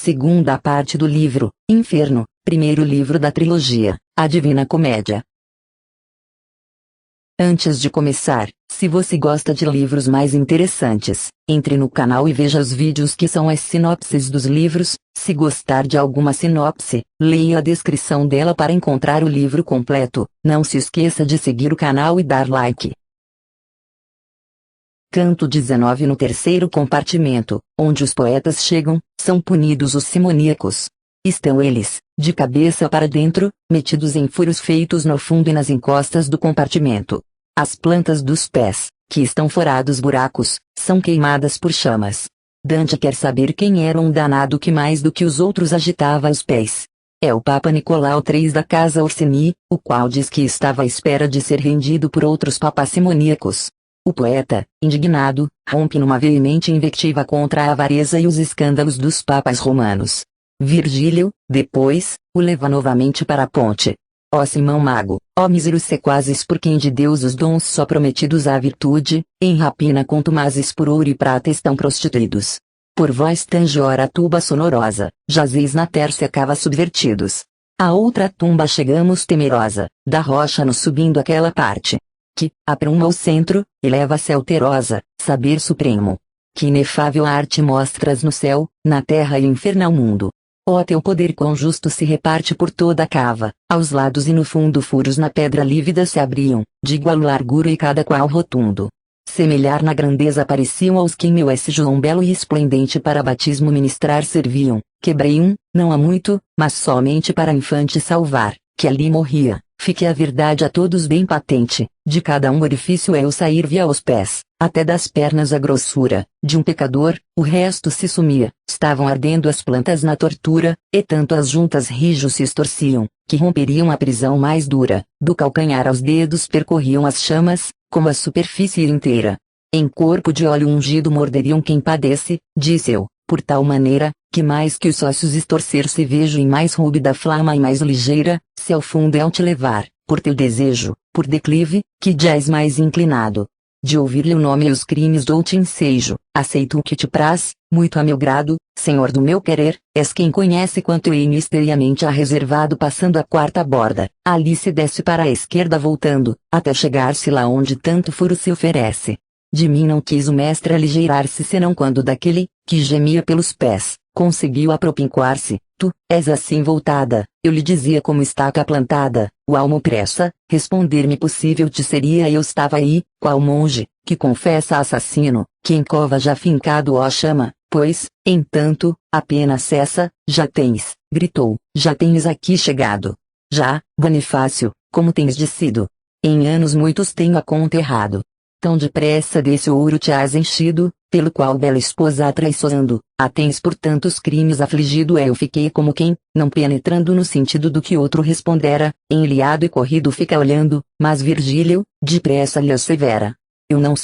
segunda parte do livro, Inferno, primeiro livro da trilogia, A Divina Comédia. Antes de começar, se você gosta de livros mais interessantes, entre no canal e veja os vídeos que são as sinopses dos livros. Se gostar de alguma sinopse, leia a descrição dela para encontrar o livro completo. Não se esqueça de seguir o canal e dar like. Canto 19. No terceiro compartimento, onde os poetas chegam, são punidos os simoníacos. Estão eles, de cabeça para dentro, metidos em furos feitos no fundo e nas encostas do compartimento. As plantas dos pés, que estão furados buracos, são queimadas por chamas. Dante quer saber quem era um danado que mais do que os outros agitava os pés. É o Papa Nicolau III da Casa Orsini, o qual diz que estava à espera de ser rendido por outros papas simoníacos. O poeta, indignado, rompe numa veemente invectiva contra a avareza e os escândalos dos papas romanos. Virgílio, depois, o leva novamente para a ponte. Ó Simão Mago, ó míseros sequazes por quem de Deus os dons só prometidos à virtude, em rapina contumazes por ouro e prata estão prostituídos. Por vós tange ora a tuba sonorosa, jazeis na terça cava subvertidos. A outra tumba chegamos temerosa, da rocha nos subindo aquela parte. Que, apruma ao centro, eleva-se alterosa, saber supremo. Que inefável arte mostras no céu, na terra e infernal mundo. Ó teu poder quão justo se reparte por toda a cava, aos lados e no fundo furos na pedra lívida se abriam, de igual largura e cada qual rotundo. Semelhar na grandeza pareciam aos que em meu João belo e esplendente para batismo ministrar serviam, quebrei um, não há muito, mas somente para infante salvar, que ali morria, fique a verdade a todos bem patente, de cada um orifício eu sair-vi aos pés, até das pernas a grossura, de um pecador, o resto se sumia, estavam ardendo as plantas na tortura, e tanto as juntas rijos se estorciam, que romperiam a prisão mais dura, do calcanhar aos dedos percorriam as chamas, como a superfície inteira. Em corpo de óleo ungido morderiam quem padece, disse eu, por tal maneira, que mais que os ossos estorcer-se vejo em mais rúbida flama e mais ligeira, se ao fundo é te levar, por teu desejo, por declive, que já és mais inclinado. De ouvir-lhe o nome e os crimes dou-te ensejo, aceito o que te praz, muito a meu grado, senhor do meu querer, és quem conhece quanto eu misteriamente há reservado passando a quarta borda, ali se desce para a esquerda voltando, até chegar-se lá onde tanto furo se oferece. De mim não quis o mestre aligeirar-se senão quando daquele, que gemia pelos pés, conseguiu apropinquar-se. Tu, és assim voltada, eu lhe dizia como estaca plantada, o almo pressa, responder-me possível te seria eu estava aí, qual monge, que confessa assassino, que em cova já fincado ó chama, pois, entanto, apenas cessa, já tens, gritou, já tens aqui chegado. Já, Bonifácio, como tens dicido? Em anos muitos tenho a conta errado. Tão depressa desse ouro te has enchido, pelo qual bela esposa atraiçoando, a tens por tantos crimes afligido eu fiquei como quem, não penetrando no sentido do que outro respondera, enliado e corrido fica olhando, mas Virgílio, depressa lhe assevera. Eu não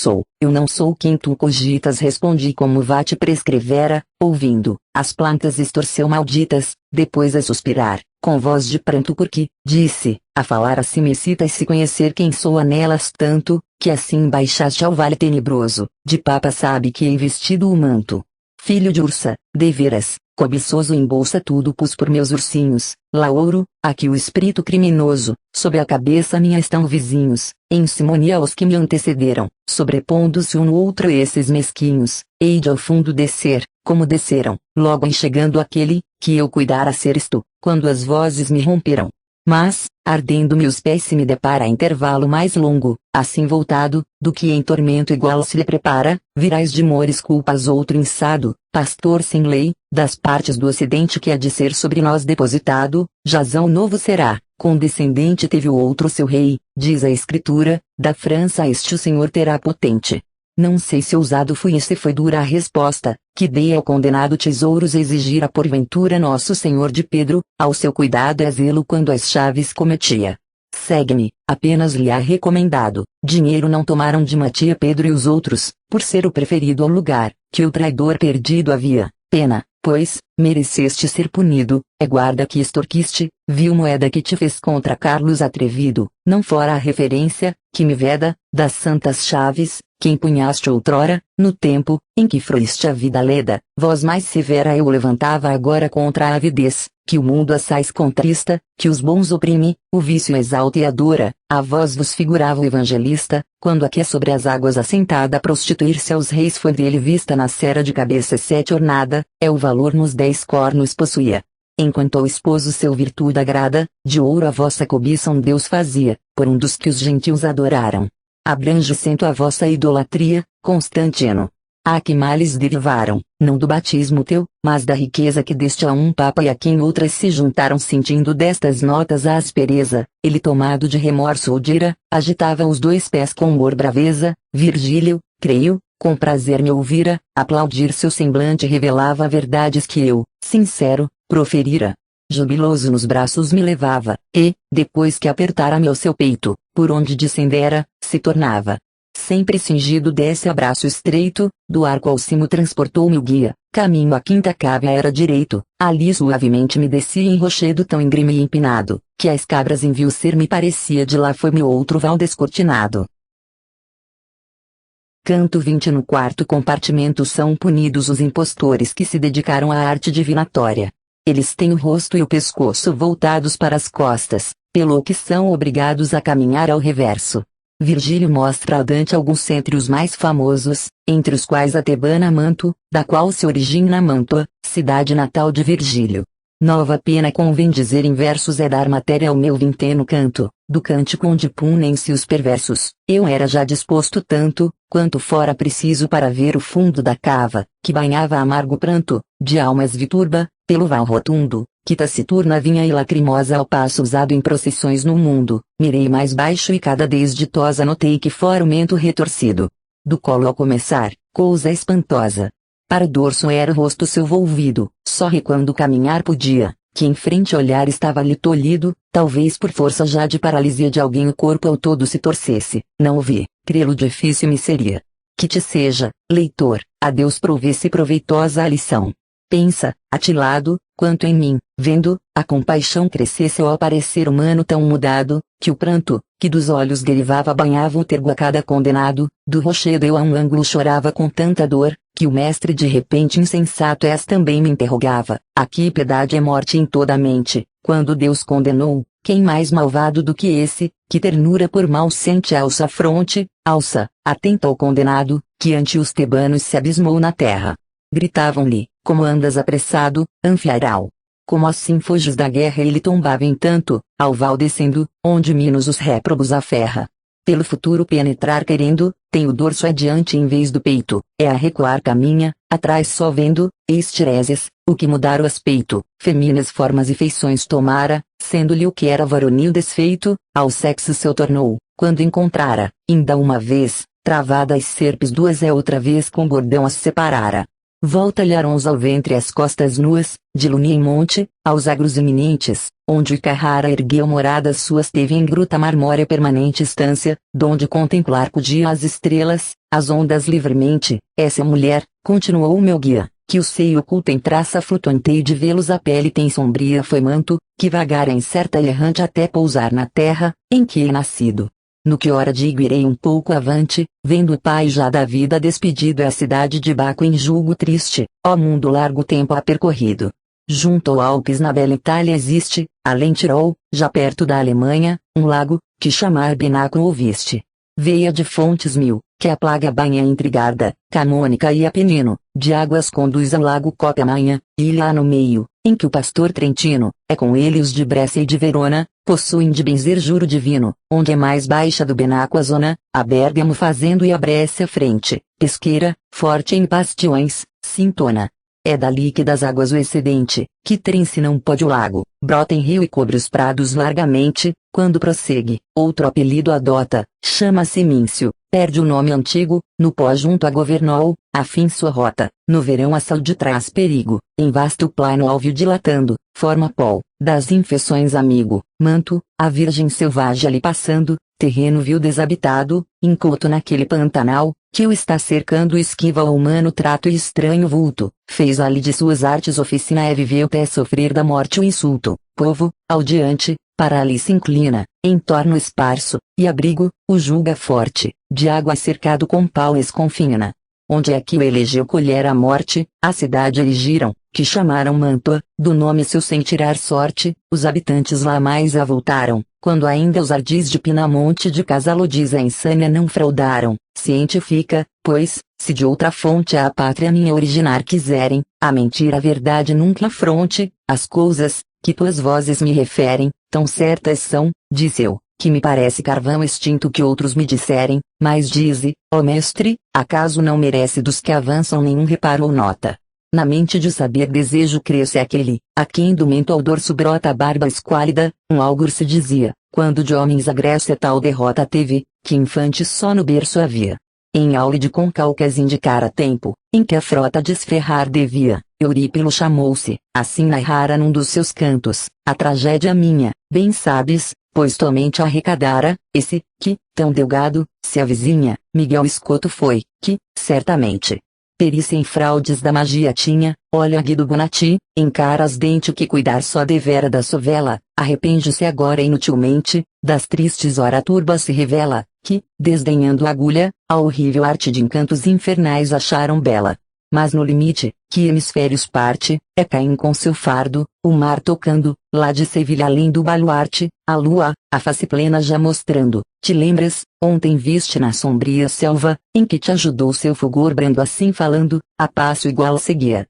sou quem tu cogitas respondi como vá te prescrevera, ouvindo, as plantas estorceu malditas, depois a suspirar, com voz de pranto porque, disse, a falar assim me citas se conhecer quem sou a nelas tanto, que assim baixaste ao vale tenebroso, de papa sabe que hei vestido o manto. Filho de ursa, deveras, cobiçoso em bolsa tudo pus por meus ursinhos, lá ouro, aqui o espírito criminoso, sob a cabeça minha estão vizinhos, em simonia aos que me antecederam, sobrepondo-se um no outro esses mesquinhos, hei de ao fundo descer, como desceram, logo em chegando aquele, que eu cuidara seres tu, quando as vozes me romperam. Mas, ardendo-me os pés se me depara a intervalo mais longo, assim voltado, do que em tormento igual se lhe prepara, virais de mores culpas outro insado, pastor sem lei, das partes do ocidente que há de ser sobre nós depositado, jazão novo será, condescendente teve o outro seu rei, diz a escritura, da França este o senhor terá potente. Não sei se ousado fui e se foi dura a resposta, que dei ao condenado tesouros exigira porventura nosso senhor de Pedro, ao seu cuidado e zelo quando as chaves cometia. Segue-me, apenas lhe há recomendado, dinheiro não tomaram de Matia Pedro e os outros, por ser o preferido ao lugar, que o traidor perdido havia, pena, pois, mereceste ser punido, é guarda que extorquiste, vil moeda que te fez contra Carlos atrevido, não fora a referência, que me veda, das santas chaves, que empunhaste outrora, no tempo, em que fruíste a vida leda, voz mais severa eu levantava agora contra a avidez, que o mundo assaz contrista, que os bons oprime, o vício exalta e adora, a vós vos figurava o evangelista, quando aqui sobre as águas assentada prostituir-se aos reis foi dele vista na cera de cabeça 7 ornada, é o valor nos 10 cornos possuía. Enquanto ao esposo seu virtude agrada, de ouro a vossa cobiça um Deus fazia, por um dos que os gentios adoraram. Abrange cento a vossa idolatria, Constantino. Ah, que males derivaram, não do batismo teu, mas da riqueza que deste a um papa e a quem outras se juntaram sentindo destas notas a aspereza, ele tomado de remorso ou de ira, agitava os 2 pés com humor braveza, Virgílio, creio, com prazer me ouvira, aplaudir seu semblante revelava verdades que eu, sincero, proferira. Jubiloso nos braços me levava, e, depois que apertara-me ao seu peito, por onde descendera, se tornava. Sempre cingido desse abraço estreito, do arco ao cimo transportou-me o guia, caminho à quinta cave era direito, ali suavemente me descia em rochedo tão íngreme e empinado, que as cabras em vil ser me parecia de lá foi-me outro val descortinado. Canto 20 No quarto compartimento são punidos os impostores que se dedicaram à arte divinatória. Eles têm o rosto e o pescoço voltados para as costas, pelo que são obrigados a caminhar ao reverso. Virgílio mostra a Dante alguns entre os mais famosos, entre os quais a tebana Manto, da qual se origina Mantua, cidade natal de Virgílio. Nova pena convém dizer em versos é dar matéria ao meu vinteno canto, do cântico onde punem-se os perversos. Eu era já disposto tanto, quanto fora preciso para ver o fundo da cava, que banhava amargo pranto, de almas viturba, pelo val rotundo, que taciturna vinha e lacrimosa ao passo usado em procissões no mundo. Mirei mais baixo e cada desditosa notei que fora o mento retorcido. Do colo ao começar, cousa espantosa. Para o dorso era o rosto seu volvido, só requando caminhar podia, que em frente olhar estava-lhe tolhido, talvez por força já de paralisia de alguém o corpo ao todo se torcesse, não o vi, crê-lo difícil me seria. Que te seja, leitor, a Deus provesse proveitosa a lição. Pensa, atilado, quanto em mim, vendo, a compaixão crescesse ao aparecer humano tão mudado, que o pranto, que dos olhos derivava banhava o tergo a cada condenado, do rochedo eu a um ângulo chorava com tanta dor, que o mestre de repente insensato és também me interrogava, aqui piedade é morte em toda a mente, quando Deus condenou, quem mais malvado do que esse, que ternura por mal sente alça a fronte, alça, atenta ao condenado, que ante os tebanos se abismou na terra. Gritavam-lhe, como andas apressado, Anfiarau. Como assim fuges da guerra ele tombava entanto, ao val descendo, onde Minos os réprobos aferra. Pelo futuro penetrar querendo, tem o dorso adiante em vez do peito, é a recuar caminha, atrás só vendo, Estireses, o que mudar o aspecto, femíneas formas e feições tomara, sendo-lhe o que era varonil desfeito, ao sexo seu tornou, quando encontrara, inda uma vez, travada as serpes duas é outra vez com bordão as separara. Volta-lhe Arons ao ventre as costas nuas, de Lunia em monte, aos agros eminentes, onde Carrara ergueu moradas suas teve em gruta marmórea permanente estância, donde contemplar podia as estrelas, as ondas livremente, essa mulher, continuou o meu guia, que o seio oculto em traça flutuante de vê-los a pele tem sombria foi manto, que vagara incerta e errante até pousar na terra, em que é nascido. No que hora digo irei um pouco avante, vendo o pai já da vida despedido é a cidade de Baco em julgo triste, ó mundo largo tempo ha percorrido. Junto ao Alpes na bela Itália existe, além Tirol, já perto da Alemanha, um lago, que chamar Benaco ouviste. Veia de fontes mil, que a plaga banha entre Garda, Camônica e Apenino, de águas conduz ao lago Copamanha, ilha há no meio, em que o pastor Trentino, é com ele os de Brescia e de Verona, possuem de benzer juro divino, onde é mais baixa do Benaco a zona, a Bérgamo fazendo e a Brescia frente, pesqueira, forte em bastiões, Sintona. É dali que das águas o excedente, que trem-se não pode o lago, brota em rio e cobre os prados largamente, quando prossegue, outro apelido adota, chama-se Míncio, perde o nome antigo, no pó junto a Governol, afim sua rota, no verão a saúde traz perigo, em vasto plano alvio dilatando, forma pol, das infecções amigo, manto, a virgem selvagem ali passando, terreno vil desabitado, inculto naquele pantanal, que o está cercando esquiva ao humano trato e estranho vulto, fez ali de suas artes oficina e viveu até sofrer da morte o insulto, povo, ao diante, para ali se inclina, em torno esparso, e abrigo, o julga forte, de água cercado com pau esconfina. Onde é que o elegeu colher a morte, a cidade erigiram, que chamaram Mantua, do nome seu sem tirar sorte, os habitantes lá mais avultaram, quando ainda os ardis de Pinamonte de Casalodiz a insânia não fraudaram, cientifica, pois, se de outra fonte a pátria minha originar quiserem, a mentira a verdade nunca afronte, as coisas, que tuas vozes me referem, tão certas são, disse eu, que me parece carvão extinto que outros me disserem, mas dize, ó mestre, acaso não merece dos que avançam nenhum reparo ou nota? Na mente de saber desejo cresce aquele, a quem do mento ao dorso brota a barba esquálida, um algur se dizia, quando de homens a Grécia tal derrota teve, que infantes só no berço havia. Em Áuride com Calcas indicara tempo, em que a frota desferrar devia, Eurípilo chamou-se, assim narrara num dos seus cantos, a tragédia minha, bem sabes, pois tomente arrecadara, esse, que, tão delgado, se avizinha, Miguel Escoto foi, que, certamente, perícia em fraudes da magia tinha, olha Guido Bonatti, encara as dente que cuidar só devera da sovela, arrepende-se agora inutilmente, das tristes hora turba se revela, que, desdenhando a agulha, a horrível arte de encantos infernais acharam bela. Mas no limite, que hemisférios parte, é Caim com seu fardo, o mar tocando, lá de Sevilha além do baluarte, a lua, a face plena já mostrando, te lembras, ontem viste na sombria selva, em que te ajudou seu fulgor brando assim falando, a passo igual seguia.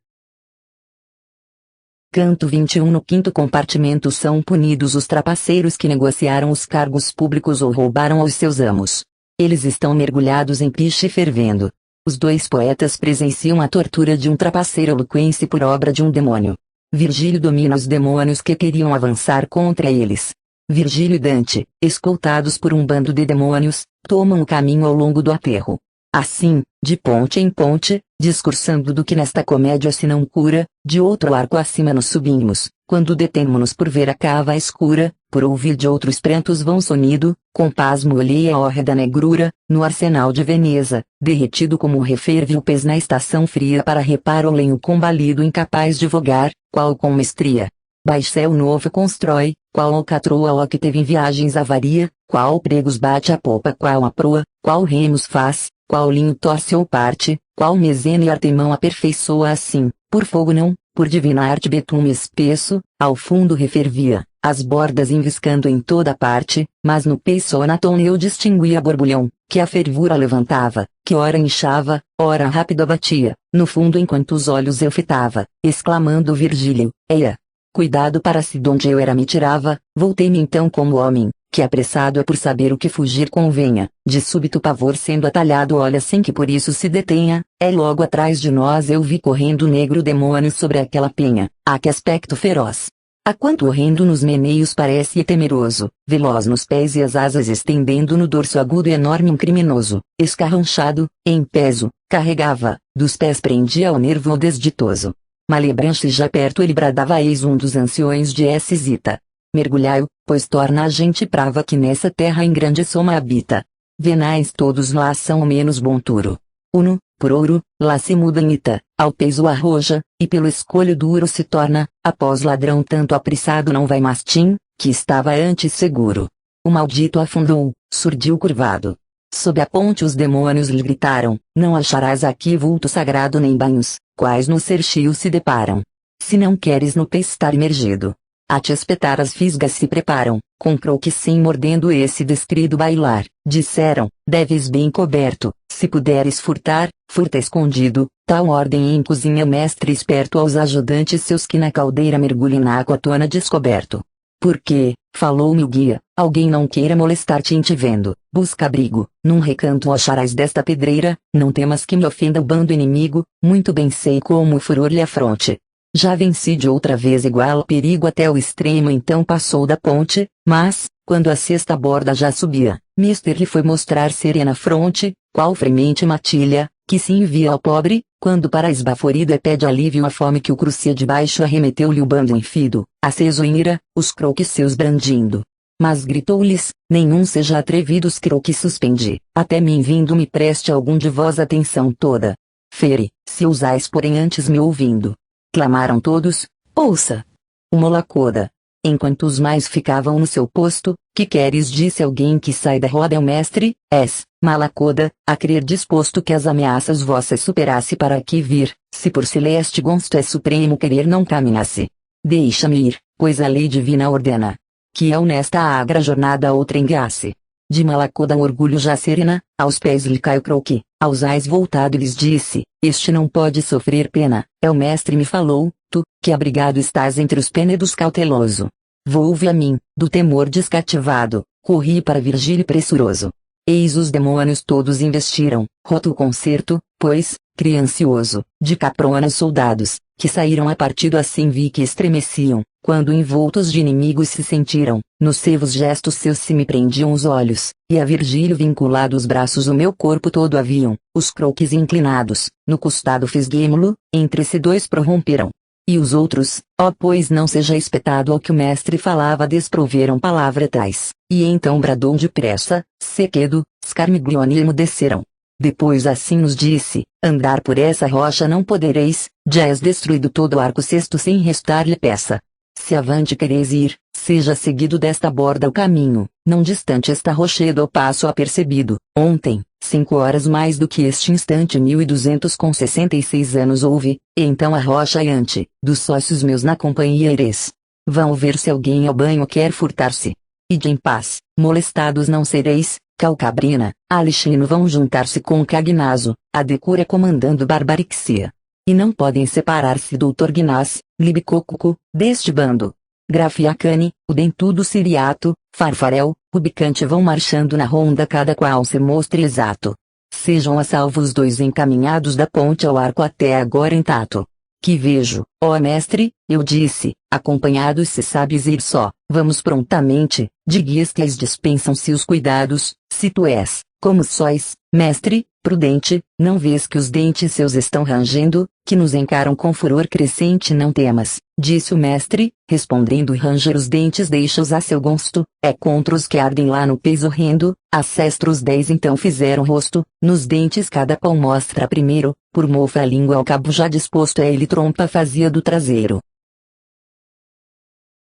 Canto 21. No quinto compartimento são punidos os trapaceiros que negociaram os cargos públicos ou roubaram aos seus amos. Eles estão mergulhados em piche fervendo. Os dois poetas presenciam a tortura de um trapaceiro luquense por obra de um demônio. Virgílio domina os demônios que queriam avançar contra eles. Virgílio e Dante, escoltados por um bando de demônios, tomam o caminho ao longo do aterro. Assim, de ponte em ponte, discursando do que nesta comédia se não cura, de outro arco acima nos subimos, quando detemo-nos por ver a cava escura, por ouvir de outros prantos vão sonido, com pasmo olhei a hórrida negrura, no arsenal de Veneza, derretido como referve o pez na estação fria para repar o lenho combalido incapaz de vogar, qual com mestria. Baixel novo constrói, qual alcatroa ó que teve em viagens avaria, qual pregos bate a popa qual a proa, qual remos faz, qual linho torce ou parte, qual mezena e artemão aperfeiçoa assim, por fogo não, por divina arte betume espesso, ao fundo refervia, as bordas enviscando em toda parte, mas no peiço anatônio eu distinguia borbulhão, que a fervura levantava, que ora inchava, ora rápido abatia, no fundo enquanto os olhos eu fitava, exclamando Virgílio, eia! Cuidado para se donde eu era me tirava, voltei-me então como homem, que apressado é por saber o que fugir convenha, de súbito pavor sendo atalhado olha sem que por isso se detenha, é logo atrás de nós eu vi correndo o negro demônio sobre aquela penha, ah que aspecto feroz! A quanto horrendo nos meneios parece e temeroso, veloz nos pés e as asas estendendo no dorso agudo e enorme um criminoso, escarranchado, em peso, carregava, dos pés prendia ao nervo o desditoso. Malebranche já perto ele bradava eis um dos anciões de Essisita. Mergulhai-o, pois torna a gente prava que nessa terra em grande soma habita. Venais todos lá são o menos bonturo. Uno, por ouro, lá se muda Ita, ao peso arroja, e pelo escolho duro se torna, após ladrão tanto apressado não vai mastim, que estava antes seguro. O maldito afundou, surdiu curvado. Sob a ponte os demônios lhe gritaram, não acharás aqui vulto sagrado nem banhos, quais no cerchio se deparam. Se não queres no pé estar imergido, a te espetar as fisgas se preparam, com croque sim mordendo esse descrido bailar, disseram, deves bem coberto, se puderes furtar, furta escondido, tal ordem em cozinha mestre esperto aos ajudantes seus que na caldeira mergulhem na aquatona descoberto. Porque, falou-me o guia, alguém não queira molestar-te em te vendo, busca abrigo, num recanto acharás desta pedreira, não temas que me ofenda o bando inimigo, muito bem sei como o furor lhe afronte. Já venci de outra vez igual perigo até o extremo então passou da ponte, mas, quando a sexta borda já subia, mister lhe foi mostrar serena fronte, qual fremente matilha, que se envia ao pobre, quando para esbaforida pede alívio a fome que o crucia de baixo arremeteu-lhe o bando enfido, aceso em ira, os croques seus brandindo. Mas gritou-lhes, nenhum seja atrevido os croque suspendi, até mim vindo me preste algum de vós atenção toda. Fere, se ousais porém antes me ouvindo. Clamaram todos, ouça. O Molacoda. Enquanto os mais ficavam no seu posto, que queres disse alguém que sai da roda ao mestre, és, Malacoda, a crer disposto que as ameaças vossas superasse para aqui vir, se por celeste gosto é supremo querer não caminhasse. Deixa-me ir, pois a lei divina ordena, que a honesta agra jornada outra engasse. De Malacoda orgulho já serena, aos pés lhe cai o croque, aos ais voltado lhes disse, este não pode sofrer pena, é o mestre me falou, tu, que abrigado estás entre os pênedos cauteloso. Volve a mim, do temor descativado, corri para Virgílio pressuroso. Eis os demônios todos investiram, roto o concerto, pois, criancioso, de Caprona soldados, que saíram a partido assim vi que estremeciam, quando envoltos de inimigos se sentiram, nos sevos gestos seus se me prendiam os olhos, e a Virgílio vinculado os braços o meu corpo todo haviam, os croques inclinados, no costado fisguemo-lo, entre se dois prorromperam. E os outros, ó pois não seja espetado ao que o mestre falava desproveram palavra tais, e então bradou depressa, sequedo, Scarmiglione emudeceram. Depois assim nos disse, andar por essa rocha não podereis, já és destruído todo o arco sexto sem restar-lhe peça. Se avante quereis ir, seja seguido desta borda o caminho, não distante está rochedo ao passo apercebido, ontem, 5 horas mais do que este instante 1200 com 66 anos houve, e então a rocha iante, dos sócios meus na companhia ireis. Vão ver se alguém ao banho quer furtar-se. Ide em paz, molestados não sereis, Calcabrina, Alixino vão juntar-se com Cagnaso, a Decura comandando Barbarixia. E não podem separar-se doutor Gnás, Libicócuco, deste bando. Grafiacane, o dentudo Siriato, Farfarel, Rubicante vão marchando na ronda cada qual se mostre exato. Sejam a salvo os dois encaminhados da ponte ao arco até agora intacto. Que vejo, ó mestre, eu disse, acompanhados se sabes ir só, vamos prontamente, de guias que lhes dispensam-se os cuidados, se tu és, como sois, mestre, prudente, não vês que os dentes seus estão rangendo, que nos encaram com furor crescente não temas, disse o mestre, respondendo ranger os dentes deixa-os a seu gosto, é contra os que ardem lá no peso horrendo, ancestros 10 então fizeram rosto, nos dentes cada qual mostra primeiro, por mofa a língua ao cabo já disposto é ele trompa fazia do traseiro.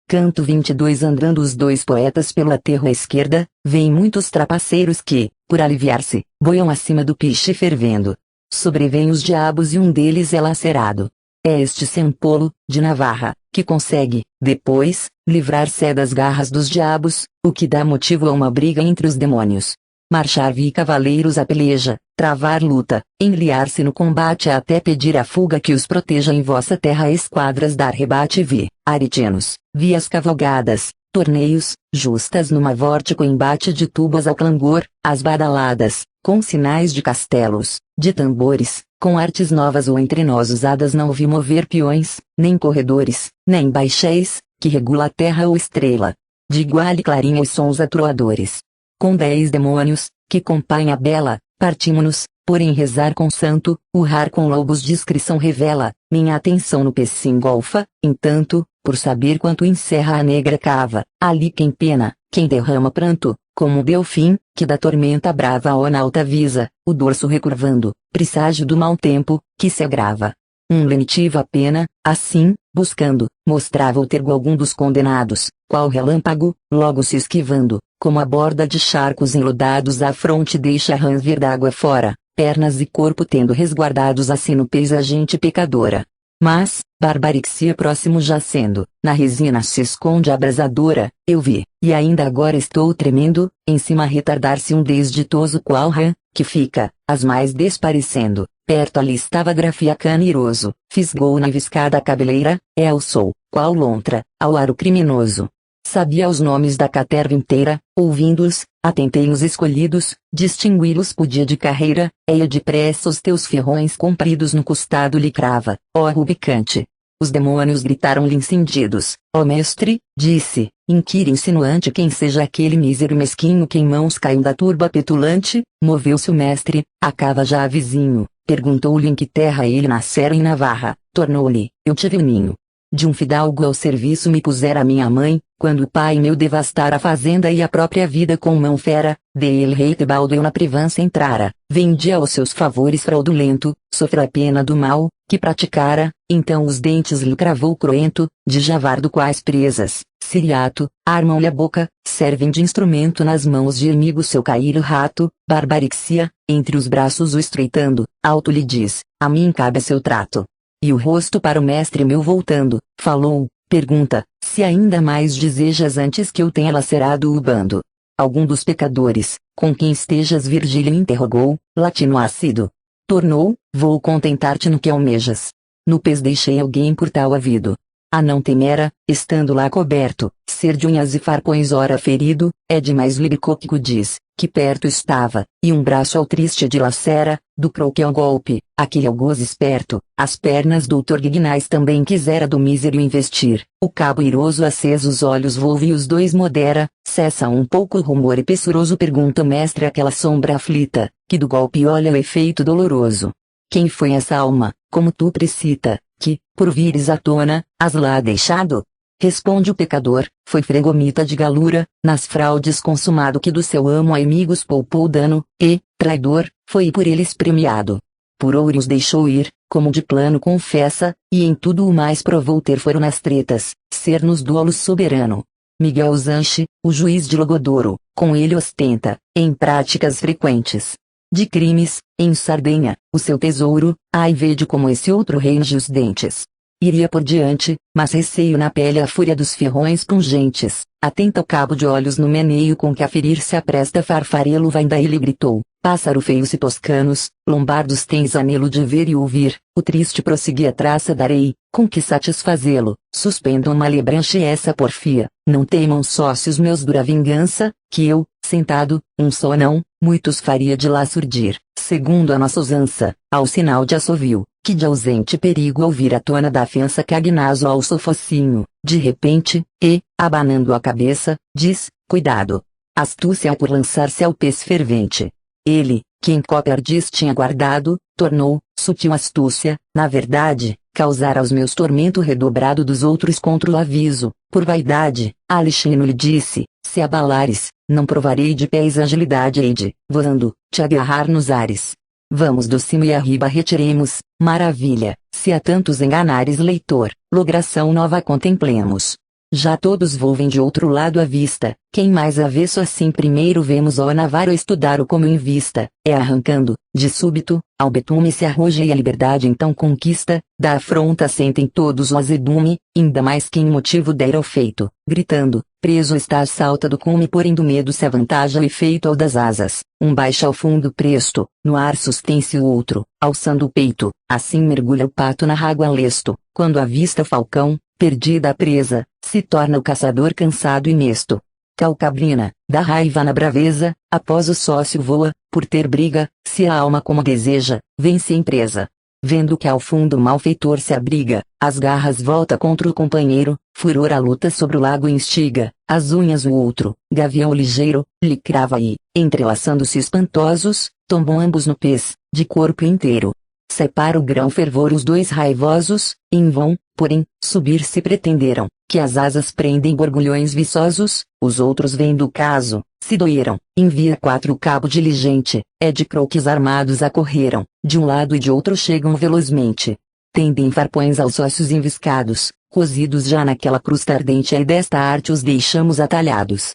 Canto 22 Andando os dois poetas pelo aterro à esquerda, vêm muitos trapaceiros que, por aliviar-se, boiam acima do piche fervendo. Sobrevêm os diabos e um deles é lacerado. É este Sempolo, de Navarra, que consegue, depois, livrar-se das garras dos diabos, o que dá motivo a uma briga entre os demônios. Marchar vi cavaleiros a peleja, travar luta, enliar-se no combate até pedir a fuga que os proteja em vossa terra esquadras dar rebate vi, aritinos, vi as cavalgadas, torneios, justas numa vórtico embate de tubas ao clangor, as badaladas, com sinais de castelos, de tambores, com artes novas ou entre nós usadas não vi mover peões, nem corredores, nem baixéis, que regula a terra ou estrela. De iguale clarinha os sons atroadores. Com 10 demônios, que compõem a bela, partimos-nos, porém rezar com santo, urrar com lobos discrição revela, minha atenção no peixe engolfa, entanto, por saber quanto encerra a negra cava, ali quem pena, quem derrama pranto, como o delfim, que da tormenta brava a ona alta visa, o dorso recurvando, presságio do mau tempo, que se agrava. Um lenitivo a pena, assim, buscando, mostrava o tergo algum dos condenados, qual relâmpago, logo se esquivando, como a borda de charcos enlodados a fronte deixa rãs vir d'água fora, pernas e corpo tendo resguardados assim no pés a gente pecadora. Mas, Barbarixia próximo jacendo, na resina se esconde a abrasadora, eu vi, e ainda agora estou tremendo, em cima retardar-se um desditoso qual rã, que fica, as mais desparecendo, perto ali estava Grafiacane iroso, fisgou na viscada cabeleira, é ao sol, qual lontra, ao ar o criminoso. Sabia os nomes da caterva inteira, ouvindo-os, atentei os escolhidos, distingui-los podia de carreira, eia depressa os teus ferrões compridos no costado lhe crava, ó Rubicante. Os demônios gritaram-lhe incendidos, ó mestre, disse, inquire insinuante quem seja aquele mísero mesquinho que em mãos caiu da turba petulante, moveu-se o mestre, a cava já a vizinho, perguntou-lhe em que terra ele nascera em Navarra, tornou-lhe, eu tive o ninho. de um fidalgo ao serviço me pusera minha mãe, quando o pai meu devastara a fazenda e a própria vida com mão fera, de ele rei Tebaldo eu na privança entrara, vendia aos seus favores fraudulento, sofreu a pena do mal, que praticara, então os dentes lhe cravou cruento, de javardo quais presas, siriato, armam-lhe a boca, servem de instrumento nas mãos de inimigo seu cair o rato, barbarixia, entre os braços o estreitando, alto lhe diz, a mim cabe seu trato. E o rosto para o mestre meu voltando, falou, pergunta, se ainda mais desejas antes que eu tenha lacerado o bando. Algum dos pecadores, com quem estejas Virgílio interrogou, latino ácido. Tornou, vou contentar-te no que almejas. No pez deixei alguém por tal havido. A não temera, estando lá coberto, ser de unhas e farpões ora ferido, é demais libicópico diz, que perto estava, e um braço ao triste dilacera, do croque ao golpe, aquele algoz esperto, as pernas doutor Guignais também quisera do mísero investir, o cabo iroso aceso os olhos volve e os dois modera, cessa um pouco o rumor e pressuroso pergunta o mestre aquela sombra aflita, que do golpe olha o efeito doloroso. Quem foi essa alma, como tu precita, que, por vires à tona, as lá deixado? Responde o pecador, foi fregomita de galura, nas fraudes consumado que do seu amo a inimigos poupou dano, e, traidor, foi por eles premiado. Por ouro os deixou ir, como de plano confessa, e em tudo o mais provou ter foro nas tretas, ser nos dolos soberano. Miguel Zanche, o juiz de Logodoro, com ele ostenta, em práticas frequentes de crimes, em Sardenha, o seu tesouro, ai vede como esse outro range os dentes. Iria por diante, mas receio na pele a fúria dos ferrões pungentes, atenta o cabo de olhos no meneio com que a ferir se apresta farfarelo vai daí lhe gritou, pássaro feios e toscanos, lombardos tens anelo de ver e ouvir, o triste prosseguia traça darei, com que satisfazê-lo, suspendam uma lebranche essa porfia, não temam sócios meus dura vingança, que eu, sentado, um só não, muitos faria de lá surdir, segundo a nossa usança, ao sinal de assovio, que de ausente perigo ouvir a tona da fiança que agnaso ao seu focinho, de repente, e, abanando a cabeça, diz, cuidado. Astúcia por lançar-se ao pez fervente. Ele, que em cópia ardiz tinha guardado, tornou, sutil astúcia, na verdade, causar aos meus tormento redobrado dos outros contra o aviso, por vaidade, Alexino lhe disse, se abalares, não provarei de pés agilidade hei de, voando, te agarrar nos ares. Vamos do cimo e arriba retiremos, maravilha, se a tantos enganares leitor, logração nova contemplemos. Já todos volvem de outro lado à vista, quem mais avesso assim primeiro vemos ó navalha estudar o como em vista, é arrancando, de súbito, ao betume se arroja e a liberdade então conquista, da afronta sentem todos o azedume, ainda mais quem motivo dera ao feito, gritando, preso está a salta do cume porém do medo se avantaja o efeito ao das asas, um baixa ao fundo presto, no ar sustém-se o outro, alçando o peito, assim mergulha o pato na água lesto, quando avista o falcão, perdida a presa, se torna o caçador cansado e mesto. Calcabrina, da raiva na braveza, após o sócio voa, por ter briga, se a alma como deseja, vence a empresa. Vendo que ao fundo o malfeitor se abriga, as garras volta contra o companheiro, furor a luta sobre o lago instiga, as unhas o outro, gavião ligeiro, lhe crava e, entrelaçando-se espantosos, tombam ambos no pez, de corpo inteiro. Separa o grão fervor os dois raivosos, em vão, porém, subir se pretenderam, que as asas prendem borbulhões viçosos, os outros vendo o caso, se doeram, envia 4 o cabo diligente, é de croques armados acorreram, de um lado e de outro chegam velozmente. Tendem farpões aos ossos enviscados, cozidos já naquela crusta ardente e desta arte os deixamos atalhados.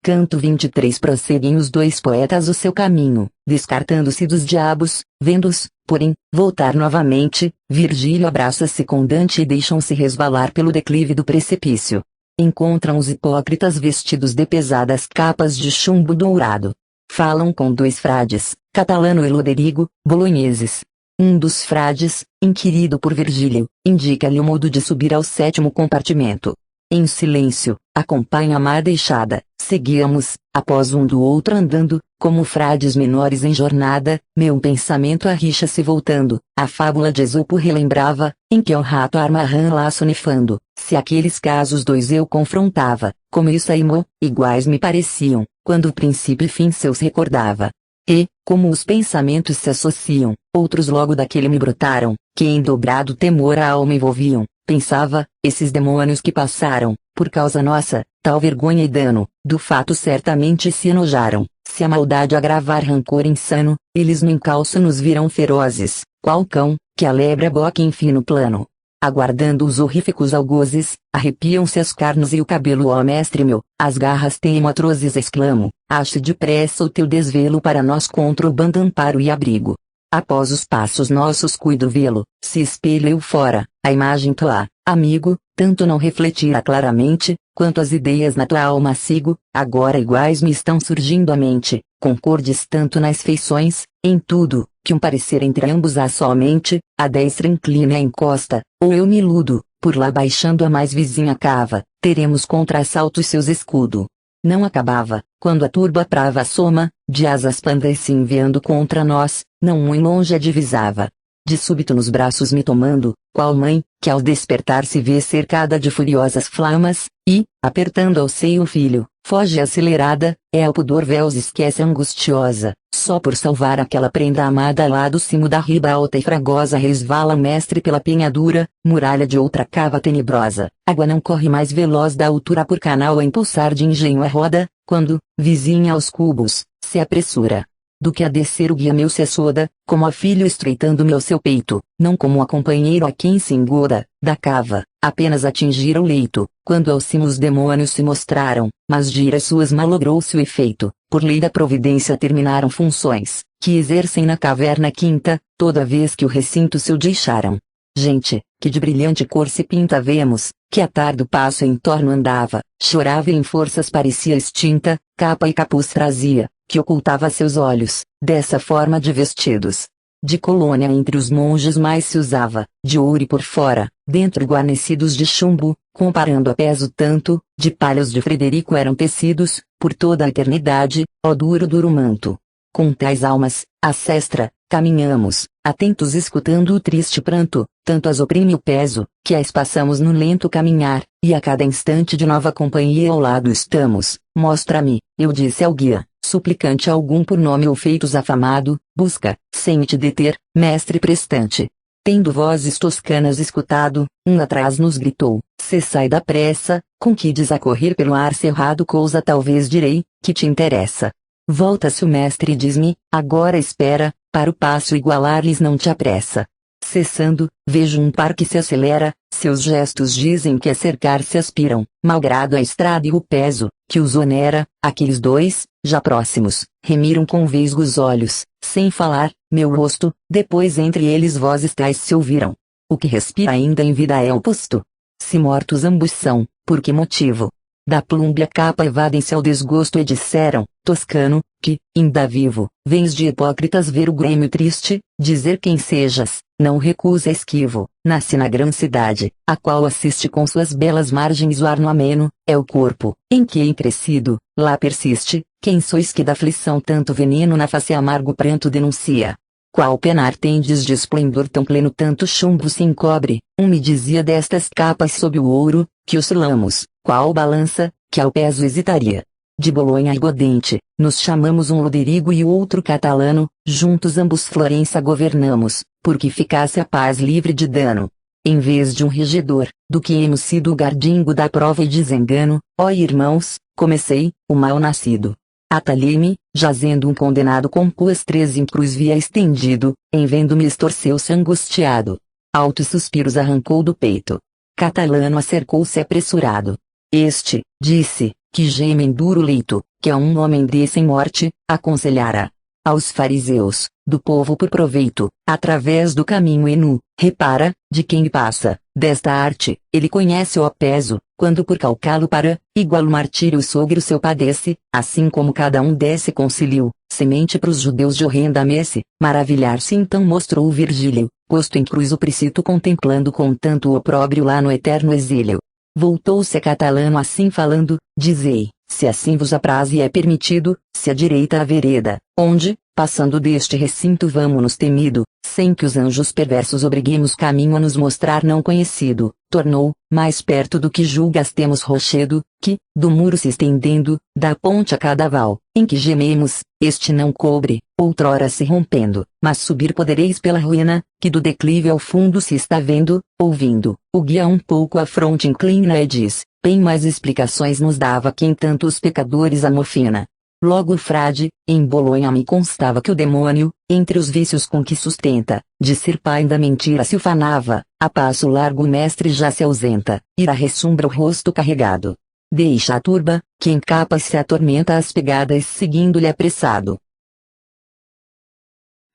Canto 23 Prosseguem os dois poetas o seu caminho, descartando-se dos diabos, vendo-os, porém, voltar novamente, Virgílio abraça-se com Dante e deixam-se resvalar pelo declive do precipício. Encontram os hipócritas vestidos de pesadas capas de chumbo dourado. Falam com 2 frades, Catalano e Loderigo, bolonheses. Um dos frades, inquirido por Virgílio, indica-lhe o modo de subir ao 7º compartimento. Em silêncio, acompanha a mar deixada, seguíamos, após um do outro andando, como frades menores em jornada, meu pensamento a rixa se voltando, a fábula de Esopo relembrava, em que o rato arma rã laço nifando, se aqueles casos 2 eu confrontava, como isso aimou, iguais me pareciam, quando o princípio e fim seus recordava. E, como os pensamentos se associam, outros logo daquele me brotaram, que em dobrado temor a alma envolviam. Pensava, esses demônios que passaram, por causa nossa, tal vergonha e dano, do fato certamente se enojaram. Se a maldade agravar rancor insano, eles no encalço nos virão ferozes, qual cão, que a lebre aboca em fino plano. Aguardando os horríficos algozes, arrepiam-se as carnes e o cabelo, ó mestre meu, as garras teimo atrozes exclamo, ache depressa o teu desvelo para nós contra o bando amparo e abrigo. Após os passos nossos cuido vê-lo, se espelha eu fora, a imagem tua, amigo, tanto não refletira claramente, quanto as ideias na tua alma sigo, agora iguais me estão surgindo à mente, concordes tanto nas feições, em tudo, que um parecer entre ambos há somente, a destra inclina e a encosta, ou eu me iludo, por lá baixando a mais vizinha cava, teremos contra assaltos seus escudo. Não acabava, quando a turba prava soma, de asas pandas se enviando contra nós, não muito longe a divisava. De súbito nos braços me tomando, qual mãe, que ao despertar se vê cercada de furiosas flamas, e, apertando ao seio o filho, foge acelerada, é o pudor véus esquece angustiosa, só por salvar aquela prenda amada lá do cimo da riba alta e fragosa resvala o mestre pela penhadura, muralha de outra cava tenebrosa, água não corre mais veloz da altura por canal a impulsar de engenho a roda, quando, vizinha aos cubos, se apressura. Do que a descer o guia meu se assoda, como a filho estreitando-me ao seu peito, não como a companheiro a quem se engoda, da cava, apenas atingir o leito, quando ao cimo os demônios se mostraram, mas de iras suas malogrou-se o efeito, por lei da providência terminaram funções, que exercem na caverna quinta, toda vez que o recinto seu deixaram. Gente, que de brilhante cor se pinta vemos, que a tardo passo em torno andava, chorava e em forças parecia extinta, capa e capuz trazia, que ocultava seus olhos, dessa forma de vestidos. De colônia entre os monges mais se usava, de ouro e por fora, dentro guarnecidos de chumbo, comparando a peso tanto, de palhos de Frederico eram tecidos, por toda a eternidade, ó duro manto. Com tais almas, a sestra, caminhamos, atentos escutando o triste pranto, tanto as oprime o peso, que as passamos no lento caminhar, e a cada instante de nova companhia ao lado estamos. Mostra-me, eu disse ao guia, suplicante algum por nome ou feitos afamado, busca, sem te deter, mestre prestante. Tendo vozes toscanas escutado, um atrás nos gritou, cessai da pressa, com que ides a correr pelo ar cerrado coisa talvez direi, que te interessa. Volta-se o mestre e diz-me, agora espera, para o passo igualar-lhes não te apressa. Cessando, vejo um par que se acelera, seus gestos dizem que a cercar se aspiram, malgrado a estrada e o peso, que os onera, aqueles dois, já próximos, remiram com vesgos olhos, sem falar, meu rosto, depois entre eles vozes tais se ouviram. O que respira ainda em vida é o posto. Se mortos ambos são, por que motivo? Da plúmbea capa evadem-se ao desgosto e disseram, Toscano, que, ainda vivo, vens de hipócritas ver o grêmio triste, dizer quem sejas, não recusa esquivo, nasce na grande cidade, a qual assiste com suas belas margens o ar no ameno, é o corpo, em que encrescido, lá persiste, quem sois que da aflição tanto veneno na face amargo pranto denuncia? Qual penar tendes de esplendor tão pleno tanto chumbo se encobre, me dizia destas capas sob o ouro, que oscilamos, qual balança, que ao peso hesitaria. De Bolonha e Godente, nos chamamos um Roderigo e o outro catalano, juntos ambos Florença governamos, porque ficasse a paz livre de dano. Em vez de um regedor, do que hemos sido o gardingo da prova e desengano, ó irmãos, comecei, o mal nascido. Atalhei-me, jazendo um condenado com puas 13 em cruz via estendido, em vendo-me estorceu-se angustiado. Altos suspiros arrancou do peito. Catalano acercou-se apressurado. Este, disse, que geme em duro leito, que a um homem desse em morte, aconselhara. Aos fariseus, do povo por proveito, através do caminho enu, repara, de quem passa, desta arte, ele conhece o peso, quando por calcá-lo para, igual o martírio sogro seu padece, assim como cada um desse concílio, semente pros judeus de horrenda messe, maravilhar-se então mostrou o Virgílio, posto em cruz o precito contemplando com tanto opróbrio lá no eterno exílio. Voltou-se a Catalano assim falando, dizei, se assim vos apraz e é permitido, se à direita a vereda, onde, passando deste recinto vamo-nos temido, sem que os anjos perversos obriguemos caminho a nos mostrar não conhecido, tornou, mais perto do que julgas temos rochedo, que, do muro se estendendo, da ponte a cada val, em que gememos, este não cobre, outrora se rompendo, mas subir podereis pela ruína, que do declive ao fundo se está vendo, ouvindo, o guia um pouco a fronte inclina e diz, bem mais explicações nos dava quem tantos pecadores amofina. Logo o frade, em Bolonha me constava que o demônio, entre os vícios com que sustenta, de ser pai da mentira se ufanava, a passo largo o mestre já se ausenta, ira ressumbra o rosto carregado. Deixa a turba, que em capa se atormenta as pegadas seguindo-lhe apressado.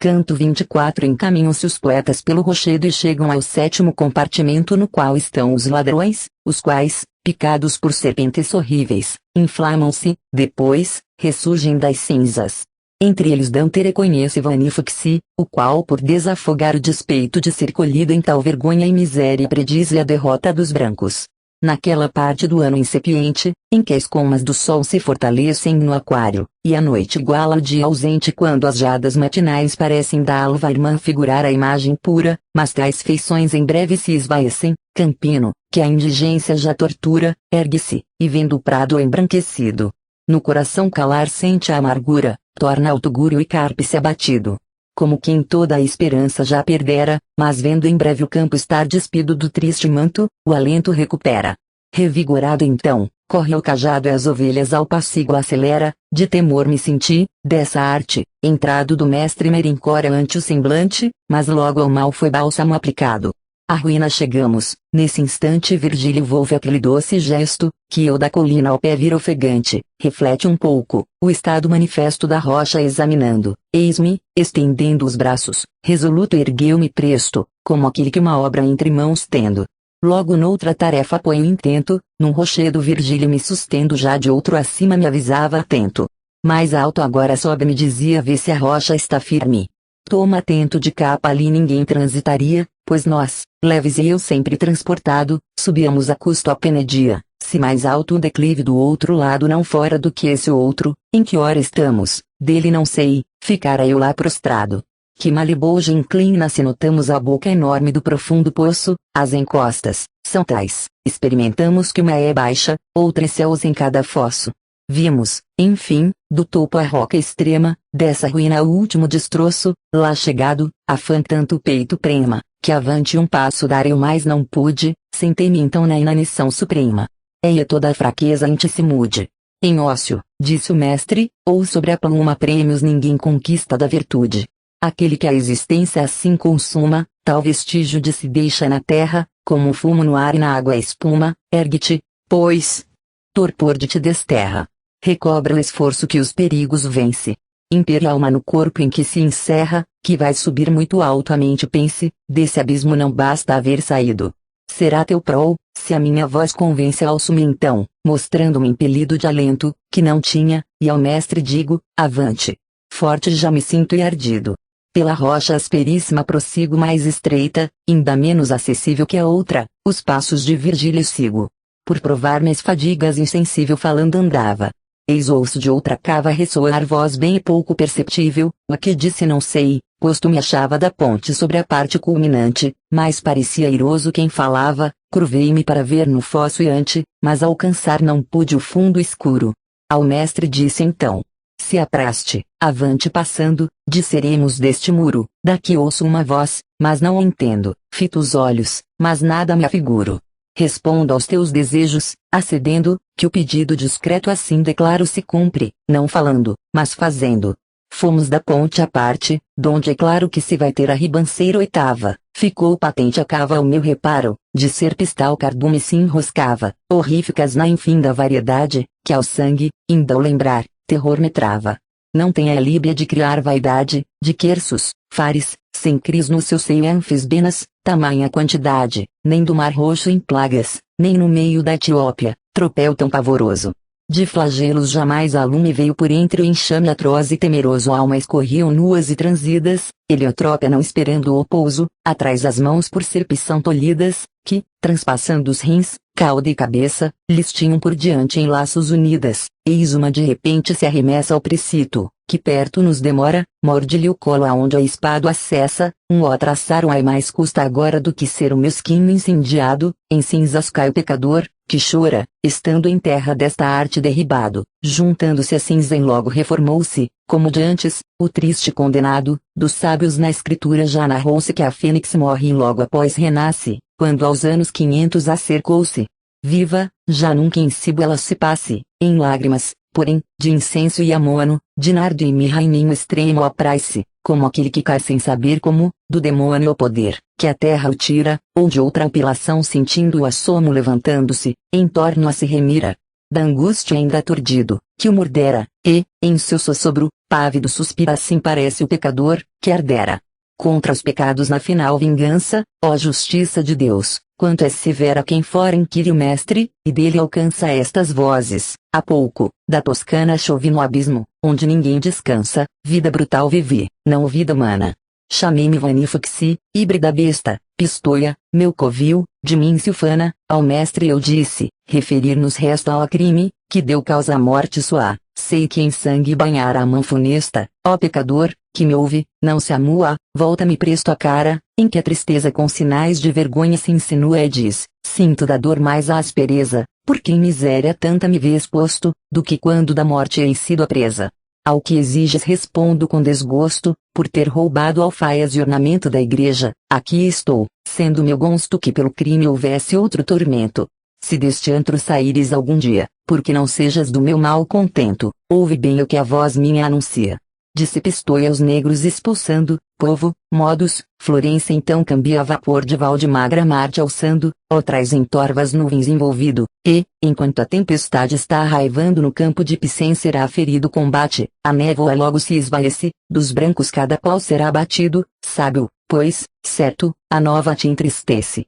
Canto 24. Encaminham-se os poetas pelo rochedo e chegam ao 7º compartimento no qual estão os ladrões, os quais, picados por serpentes horríveis, inflamam-se, depois, ressurgem das cinzas. Entre eles Dante reconhece Vanifaxi, o qual por desafogar o despeito de ser colhido em tal vergonha e miséria prediz-lhe a derrota dos brancos. Naquela parte do ano incipiente, em que as comas do sol se fortalecem no aquário, e a noite iguala ao dia ausente quando as jadas matinais parecem da alva irmã figurar a imagem pura, mas tais feições em breve se esvaecem, Campino, que a indigência já tortura, ergue-se, e vendo o prado embranquecido, no coração calar sente a amargura, torna ao tugúrio e carpe-se abatido. Como quem toda a esperança já perdera, mas vendo em breve o campo estar despido do triste manto, o alento recupera. Revigorado então, corre ao cajado e as ovelhas ao passigo acelera, de temor me senti, dessa arte, entrado do mestre merincora ante o semblante, mas logo ao mal foi bálsamo aplicado. À ruína chegamos, nesse instante Virgílio volve aquele doce gesto, que eu da colina ao pé vira ofegante, reflete um pouco, o estado manifesto da rocha examinando, eis-me, estendendo os braços, resoluto ergueu-me presto, como aquele que uma obra entre mãos tendo. Logo noutra tarefa ponho intento, num rochedo Virgílio me sustendo já de outro acima me avisava atento. Mais alto agora sobe me dizia vê se a rocha está firme. Toma atento de capa ali ninguém transitaria, pois nós, leves e eu sempre transportado, subíamos a custo a penedia, se mais alto o declive do outro lado não fora do que esse outro, em que hora estamos, dele não sei, ficara eu lá prostrado. Que maliboja inclina-se notamos a boca enorme do profundo poço, as encostas, são tais, experimentamos que uma é baixa, outra é céus em cada fosso. Vimos, enfim, do topo a roca extrema, dessa ruína o último destroço, lá chegado, afã tanto o peito prema, que avante um passo dar eu mais não pude, sentei-me então na inanição suprema. Eia toda a fraqueza ante se mude. Em ócio, disse o mestre, ou sobre a pluma prêmios ninguém conquista da virtude. Aquele que a existência assim consuma, tal vestígio de se deixa na terra, como o fumo no ar e na água a espuma, ergue-te, pois, torpor de te desterra. Recobra o esforço que os perigos vence. Impere a alma no corpo em que se encerra, que vai subir muito alto a mente pense, desse abismo não basta haver saído. Será teu prol, se a minha voz convence alço-me então, mostrando-me impelido de alento, que não tinha, e ao mestre digo, avante. Forte já me sinto e ardido. Pela rocha asperíssima prossigo mais estreita, ainda menos acessível que a outra, os passos de Virgílio sigo. Por provar minhas fadigas insensível falando andava. Eis ouço de outra cava ressoar voz bem pouco perceptível, o que disse não sei, posto me achava da ponte sobre a parte culminante, mas parecia airoso quem falava, curvei-me para ver no fosso e ante, mas alcançar não pude o fundo escuro. Ao mestre disse então, se apraste, avante passando, disseremos deste muro, daqui ouço uma voz, mas não a entendo, fito os olhos, mas nada me afiguro. Respondo aos teus desejos, acedendo, que o pedido discreto assim declaro se cumpre, não falando, mas fazendo. Fomos da ponte à parte, donde é claro que se vai ter a ribanceira oitava, ficou patente a cava ao meu reparo, de ser pistal cardume se enroscava, horríficas na infinda variedade, que ao sangue, ainda ao lembrar, terror me trava. Não tem a líbia de criar vaidade, de querços, fares, sem cris no seu seio anfisbenas, tamanha quantidade, nem do mar roxo em plagas, nem no meio da Etiópia, tropel tão pavoroso. De flagelos jamais a lume veio por entre o enxame atroz e temeroso almas corriam nuas e transidas, Heliotrópia não esperando o pouso, atrás as mãos por serpição tolhidas, que, transpassando os rins, cauda e cabeça, lhes tinham por diante em laços unidas, eis uma de repente se arremessa ao precito, que perto nos demora, morde-lhe o colo aonde a espada acessa, ó traçar ai mais custa agora do que ser o mesquinho incendiado, em cinzas cai o pecador, que chora, estando em terra desta arte derribado, juntando-se a cinza em logo reformou-se, como de antes, o triste condenado, dos sábios na escritura já narrou-se que a fênix morre e logo após renasce, quando aos anos 500 acercou-se. Viva, já nunca em cibo ela se passe, em lágrimas, porém, de incenso e amôno, de nardo e mirra em ninho extremo apraz-se, como aquele que cai sem saber como, do demônio o poder, que a terra o tira, ou de outra apelação sentindo o assomo levantando-se, em torno a se remira, da angústia ainda aturdido, que o mordera, e, em seu sossobro, pávido suspira assim parece o pecador, que ardera. Contra os pecados na final vingança, ó justiça de Deus, quanto é severa quem fora inquire o mestre, e dele alcança estas vozes, há pouco, da Toscana chove no abismo, onde ninguém descansa, vida brutal vivi, não vida humana. Chamei-me Vanifoxi, híbrida besta, Pistoia, meu covil, de mim se ufana, ao mestre eu disse, referir-nos resta ao crime, que deu causa à morte sua, sei que em sangue banhara a mão funesta, ó pecador, que me ouve, não se amua, volta-me presto a cara, em que a tristeza com sinais de vergonha se insinua e diz, sinto da dor mais a aspereza, porque em miséria tanta me vês posto, do que quando da morte hei sido a presa. Ao que exiges respondo com desgosto, por ter roubado alfaias e ornamento da igreja, aqui estou, sendo meu gosto que pelo crime houvesse outro tormento. Se deste antro saíres algum dia, porque não sejas do meu mal contento, ouve bem o que a voz minha anuncia. Disse Pistoia aos negros expulsando, povo, modos, Florença então cambia a vapor de Valdemarra Marte alçando, ó traz em torvas nuvens envolvido, e, enquanto a tempestade está arraivando no campo de Picém será ferido combate, a névoa logo se esvaece, dos brancos cada qual será abatido, sábio, pois, certo, a nova te entristece.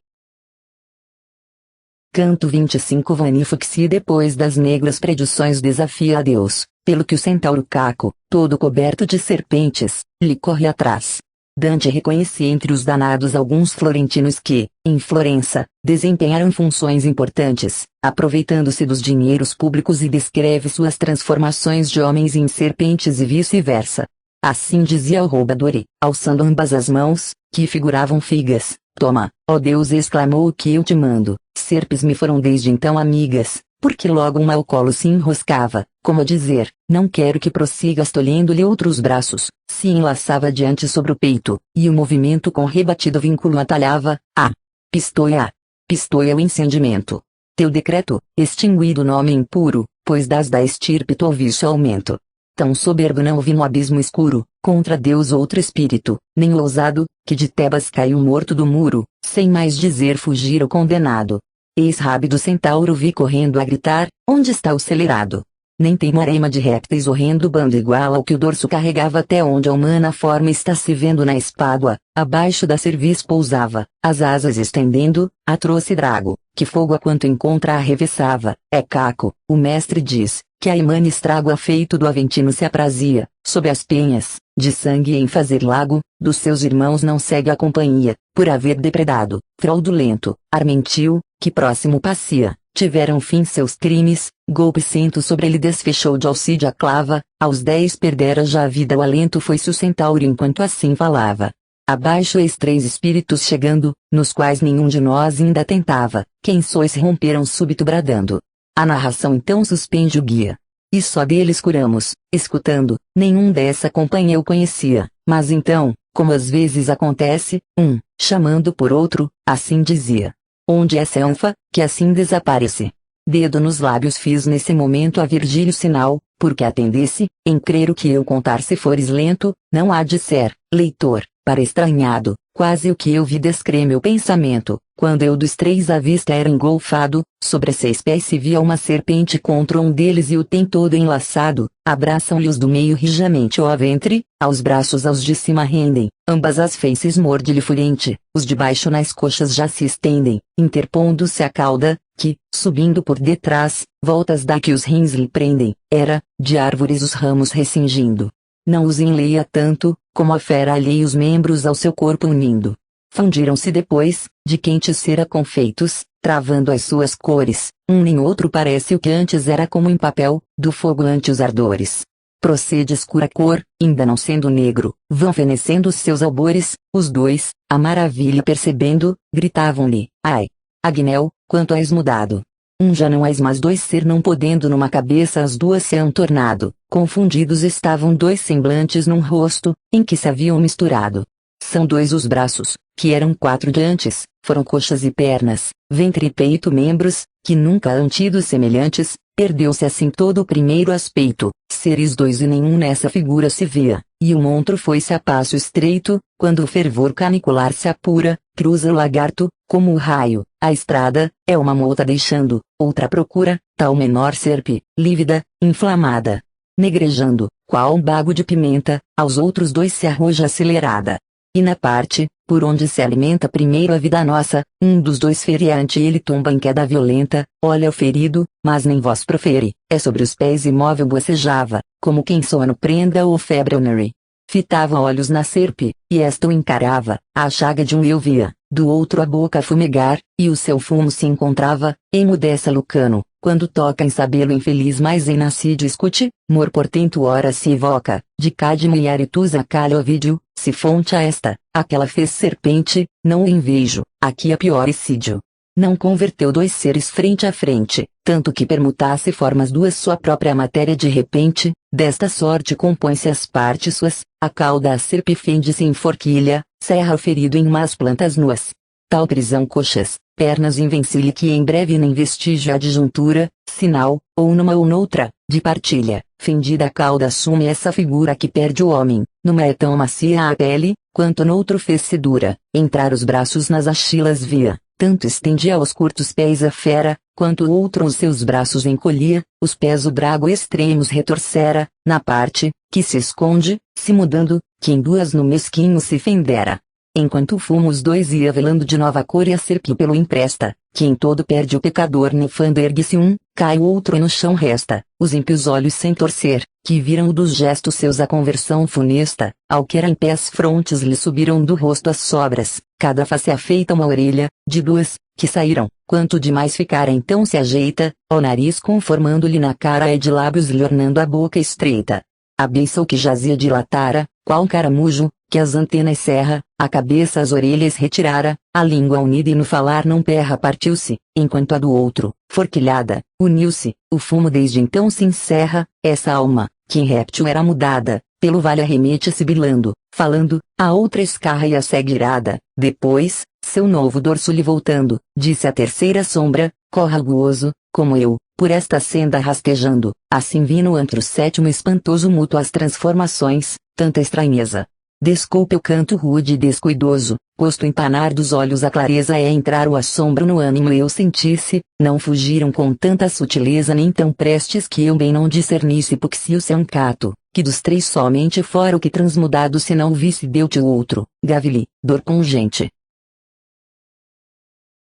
Canto 25 Vanifoxi depois das negras predições desafia a Deus, pelo que o centauro Caco, todo coberto de serpentes, lhe corre atrás. Dante reconhece entre os danados alguns florentinos que, em Florença, desempenharam funções importantes, aproveitando-se dos dinheiros públicos e descreve suas transformações de homens em serpentes e vice-versa. Assim dizia o roubador e, alçando ambas as mãos, que figuravam figas, toma, ó Deus exclamou o que eu te mando, serpes me foram desde então amigas, porque logo uma ao colo se enroscava, como a dizer, não quero que prossigas tolhendo-lhe outros braços, se enlaçava diante sobre o peito, e o movimento com rebatido vínculo atalhava, Pistoia, Pistoia o incendimento. Teu decreto, extinguido nome impuro, pois das da estirpe teu vício aumento. Tão soberbo não vi no abismo escuro, contra Deus outro espírito, nem o ousado, que de Tebas caiu morto do muro, sem mais dizer fugir o condenado. Eis rápido centauro vi correndo a gritar, onde está o celerado? Nem tem morema de répteis horrendo bando igual ao que o dorso carregava até onde a humana forma está se vendo na espádua, abaixo da cerviz pousava, as asas estendendo, atroce drago, que fogo a quanto encontra arrevessava, é Caco, o mestre diz, que a imã estrago afeito do Aventino se aprazia, sob as penhas, de sangue em fazer lago, dos seus irmãos não segue a companhia, por haver depredado, fraudulento, Armentil, que próximo passia, tiveram fim seus crimes, golpe cento sobre ele desfechou de Alcide a clava, aos 10 perdera já a vida o alento foi-se o centauro enquanto assim falava. Abaixo eis 3 espíritos chegando, nos quais nenhum de nós ainda tentava, quem sois romperam súbito bradando. A narração então suspende o guia. E só deles curamos, escutando, nenhum dessa companhia eu conhecia, mas então, como às vezes acontece, chamando por outro, assim dizia. Onde essa anfa, que assim desaparece? Dedo nos lábios fiz nesse momento a Virgílio sinal, porque atendesse, em crer o que eu contar se fores lento, não há de ser, leitor, para estranhado, quase o que eu vi descrê meu pensamento, quando eu dos 3 à vista era engolfado, sobre 6 pés se via uma serpente contra um deles e o tem todo enlaçado, abraçam-lhe os do meio rijamente ao ventre, aos braços aos de cima rendem, ambas as faces morde-lhe furente, os de baixo nas coxas já se estendem, interpondo-se a cauda, que, subindo por detrás, voltas dá que os rins lhe prendem, era, de árvores os ramos rescingindo. Não os enleia tanto, como a fera alheia os membros ao seu corpo unindo. fundiram-se depois, de quente cera confeitos, travando as suas cores, um nem outro parece o que antes era como em papel, do fogo ante os ardores. Procede escura cor, ainda não sendo negro, vão fenecendo os seus albores, os dois, a maravilha percebendo, gritavam-lhe, ai! Agnel, quanto és mudado! Um já não és mais dois ser não podendo numa cabeça as duas se han tornado, confundidos estavam dois semblantes num rosto, em que se haviam misturado. São dois os braços, que eram quatro de antes, foram coxas e pernas, ventre e peito membros, que nunca han tido semelhantes, perdeu-se assim todo o primeiro aspecto, seres dois e nenhum nessa figura se via, e o montro foi-se a passo estreito, quando o fervor canicular se apura, cruza o lagarto, como o raio, a estrada, é uma mota deixando, outra procura, tal menor serpe, lívida, inflamada. Negrejando, qual um bago de pimenta, aos outros dois se arroja acelerada. E na parte, por onde se alimenta primeiro a vida nossa, um dos dois fere ante ele tomba em queda violenta, olha o ferido, mas nem voz profere, é sobre os pés imóvel bocejava, como quem sono prenda ou febre onere. Fitava olhos na serpe, e esta o encarava, a chaga de um eu via, do outro a boca a fumegar, e o seu fumo se encontrava, emudece Lucano, quando toca em sabê-lo infeliz mais em nascido escute, mor portento ora se evoca, de Cadmo e Aretusa calha Ovídio, se fonte a esta, aquela fez serpente, não o invejo, aqui a pior excídio. Não converteu dois seres frente a frente, tanto que permutasse formas duas sua própria matéria de repente, desta sorte compõe-se as partes suas, a cauda a serpe fende-se em forquilha, serra o ferido em umas plantas nuas. Tal prisão coxas, pernas invencível que em breve nem vestígio a disjuntura, sinal, ou numa ou noutra, de partilha, fendida a cauda assume essa figura que perde o homem, numa é tão macia a pele, quanto noutro fez-se dura, entrar os braços nas axilas via, tanto estendia aos curtos pés a fera, quanto o outro os seus braços encolhia, os pés o brago extremos retorcera, na parte, que se esconde, se mudando, que em duas no mesquinho se fendera. Enquanto o fumo os dois ia velando de nova cor e a serpe pelo empresta, que em todo perde o pecador nefando ergue-se um, cai o outro e no chão resta, os ímpios olhos sem torcer, que viram dos gestos seus a conversão funesta, ao que era em pés frontes lhe subiram do rosto as sobras, cada face afeita uma orelha, de duas, que saíram, quanto demais ficara então se ajeita, ao nariz conformando-lhe na cara e de lábios lhe ornando a boca estreita. A beiça o que jazia dilatara, qual um caramujo, que as antenas cerra, a cabeça as orelhas retirara, a língua unida e no falar não perra partiu-se, enquanto a do outro, forquilhada, uniu-se, o fumo desde então se encerra, essa alma, que em réptil era mudada, pelo vale arremete sibilando, falando, a outra escarra e a segue irada, depois, seu novo dorso lhe voltando, disse a terceira sombra, corra gozo, como eu, por esta senda rastejando, assim vi no antro sétimo espantoso mútuas transformações, tanta estranheza. Desculpe o canto rude e descuidoso, posto empanar dos olhos a clareza é entrar o assombro no ânimo eu sentisse, não fugiram com tanta sutileza nem tão prestes que eu bem não discernisse puxio se ancato, que dos três somente fora o que transmudado se não visse deu-te o outro, Gavili, dor pungente.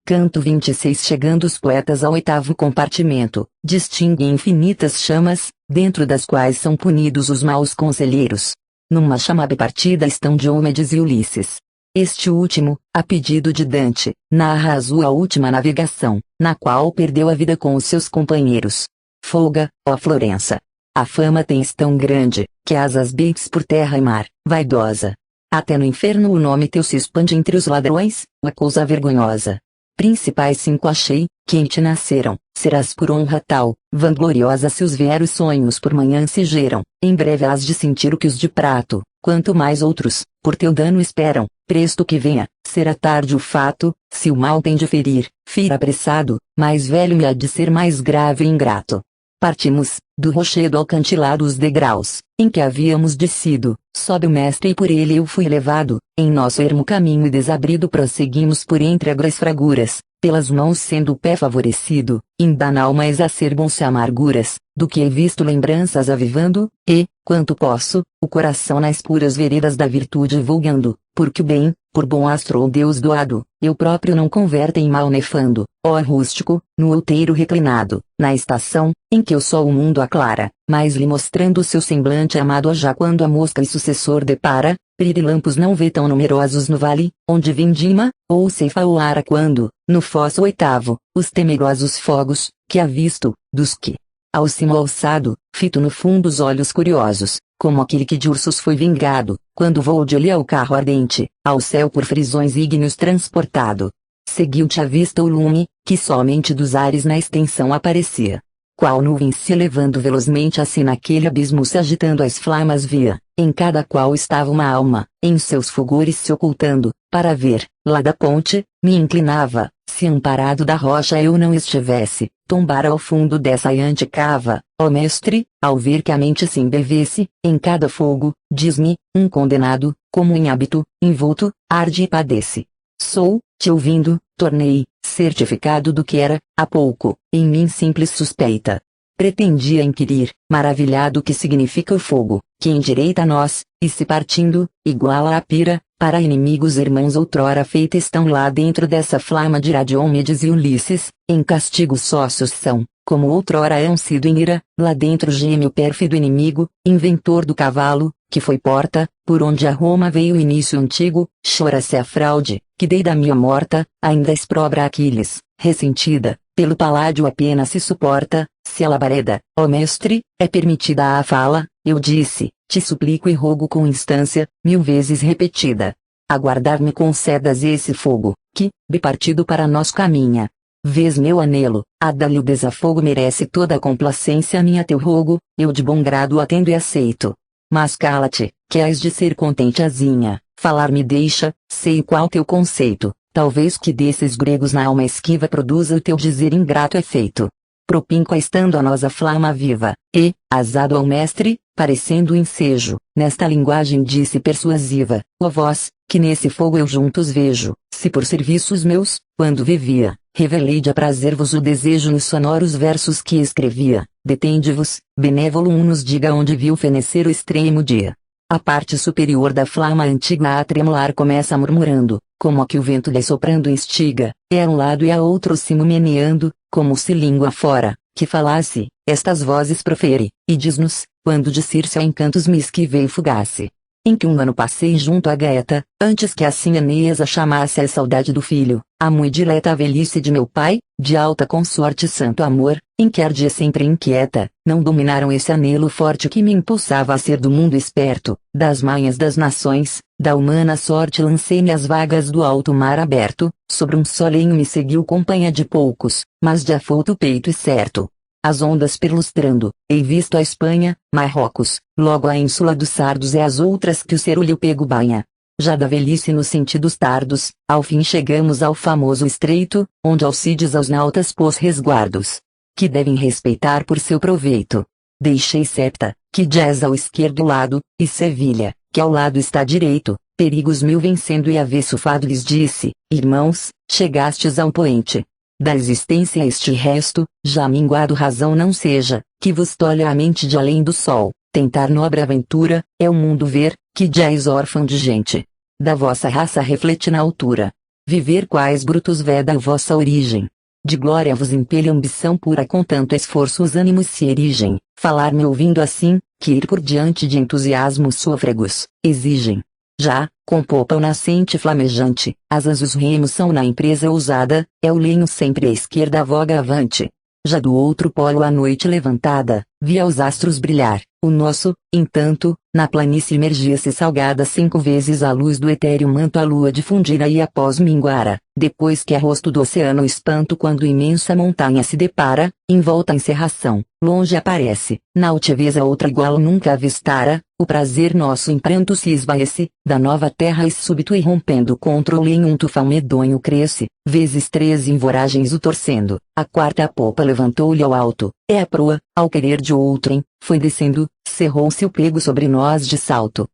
Canto 26 Chegando os poetas ao oitavo compartimento, distinguem infinitas chamas, dentro das quais são punidos os maus conselheiros. Numa chama bipartida estão Diomedes e Ulisses. Este último, a pedido de Dante, narra a sua última navegação, na qual perdeu a vida com os seus companheiros. Folga, ó Florença! A fama tens tão grande, que asas beites por terra e mar, vaidosa. Até no inferno o nome teu se expande entre os ladrões, uma coisa vergonhosa. Principais cinco achei, que em ti nasceram, serás por honra tal, vangloriosa se os vieros sonhos por manhã se geram, em breve hás de sentir o que os de prato, quanto mais outros, por teu dano esperam, presto que venha, será tarde o fato, se o mal tem de ferir, fira apressado, mais velho me há de ser mais grave e ingrato. Partimos, do rochedo alcantilado os degraus, em que havíamos descido, sobe o mestre e por ele eu fui levado, em nosso ermo caminho e desabrido prosseguimos por entre agras fraguras, pelas mãos sendo o pé favorecido, inda n'alma exacerbam-se amarguras, do que he visto lembranças avivando, e, quanto posso, o coração nas puras veredas da virtude vulgando, porque o bem, por bom astro ou Deus doado, eu próprio não converta em mal nefando, ó rústico, no outeiro reclinado, na estação, em que o sol o mundo aclara, mas lhe mostrando seu semblante amado já quando a mosca e sucessor depara, pirilampos não vê tão numerosos no vale, onde vindima, ou ceifa o ara quando, no fosso oitavo, os temerosos fogos, que avisto, dos que, ao cimo alçado, fito no fundo os olhos curiosos, como aquele que de ursos foi vingado, quando voou de olho ao carro ardente, ao céu por frisões ígneos transportado. Seguiu-te a vista o lume, que somente dos ares na extensão aparecia. Qual nuvem se elevando velozmente assim naquele abismo se agitando as flamas via, em cada qual estava uma alma, em seus fulgores se ocultando, para ver, lá da ponte, me inclinava, se amparado da rocha eu não estivesse, tombar ao fundo dessa aiante cava, ó mestre, ao ver que a mente se embevesse, em cada fogo, diz-me, um condenado, como em hábito, envolto, arde e padece. Sou, te ouvindo, tornei, certificado do que era, há pouco, em mim simples suspeita. Pretendia inquirir, maravilhado que significa o fogo, que endireita a nós, e se partindo, iguala a pira, para inimigos irmãos outrora feita estão lá dentro dessa flama dirá Diomedes e Ulisses, em castigo sócios são, como outrora hão sido em ira, lá dentro geme o pérfido inimigo, inventor do cavalo, que foi porta, por onde a Roma veio o início antigo, chora-se a fraude, que dei da minha morta, ainda exprobra Aquiles, ressentida, pelo paládio apenas se suporta, se a labareda, ó mestre, é permitida a fala, eu disse, te suplico e rogo com instância, 1000 vezes repetida. Aguardar-me concedas esse fogo, que, bipartido para nós caminha. Vês meu anelo, a dar-lhe o desafogo merece toda a complacência minha teu rogo, eu de bom grado atendo e aceito. Mas cala-te, que has de ser contente azinha, falar me deixa, sei qual teu conceito, talvez que desses gregos na alma esquiva produza o teu dizer ingrato efeito. Propinqua estando a nós a flama viva, e, asado ao mestre, parecendo ensejo, nesta linguagem disse persuasiva, ó vós, que nesse fogo eu juntos vejo, se por serviços meus, quando vivia, revelei de aprazer-vos o desejo nos sonoros versos que escrevia, detende-vos, benévolo nos diga onde viu fenecer o extremo dia. A parte superior da flama antiga a tremular começa murmurando, como a que o vento lhe soprando instiga, é a um lado e a outro cimo meneando, como se língua fora, que falasse, estas vozes profere, e diz-nos, quando de Circe a encantos me esquivei fugace. Em que um ano passei junto à Gaeta, antes que assim Enéas a chamasse a saudade do filho, a mui dileta a velhice de meu pai, de alta consorte e santo amor, em que ardia sempre inquieta, não dominaram esse anelo forte que me impulsava a ser do mundo esperto, das manhas das nações, da humana sorte lancei-me às vagas do alto mar aberto, sobre um só lenho me seguiu companhia de poucos, mas de afouto peito e certo. As ondas perlustrando, hei visto a Espanha, Marrocos, logo a ínsula dos sardos e as outras que o cerulho pego banha. Já da velhice nos sentidos tardos, ao fim chegamos ao famoso estreito, onde Alcides aos nautas pôs resguardos, que devem respeitar por seu proveito. Deixei Septa, que jaz ao esquerdo lado, e Sevilha, que ao lado está direito, perigos mil vencendo e avesso fado lhes disse, irmãos, chegastes ao poente da existência este resto, já minguado razão não seja, que vos tolha a mente de além do sol, tentar nobre aventura, é o mundo ver, que jaz órfão de gente. Da vossa raça reflete na altura. Viver quais brutos veda a vossa origem. De glória vos impele ambição pura com tanto esforço os ânimos se erigem, falar-me ouvindo assim, que ir por diante de entusiasmos sôfregos, exigem. Já, com popa o nascente flamejante, asas os remos são na empresa ousada, é o lenho sempre à esquerda voga avante. Já do outro polo a noite levantada, via os astros brilhar, o nosso, entanto, na planície emergia-se salgada 5 vezes a luz do etéreo manto a lua difundira e após minguara, depois que a rosto do oceano espanto quando imensa montanha se depara, envolta em cerração, longe aparece, na altivez a outra igual nunca avistara, o prazer nosso em pranto se esvaece, da nova terra e súbito irrompendo contra o lenho um tufão medonho cresce, vezes 3 em voragens o torcendo, a quarta popa levantou-lhe ao alto, é a proa, ao querer de outrem, foi descendo, cerrou-se o pego sobre nós de salto.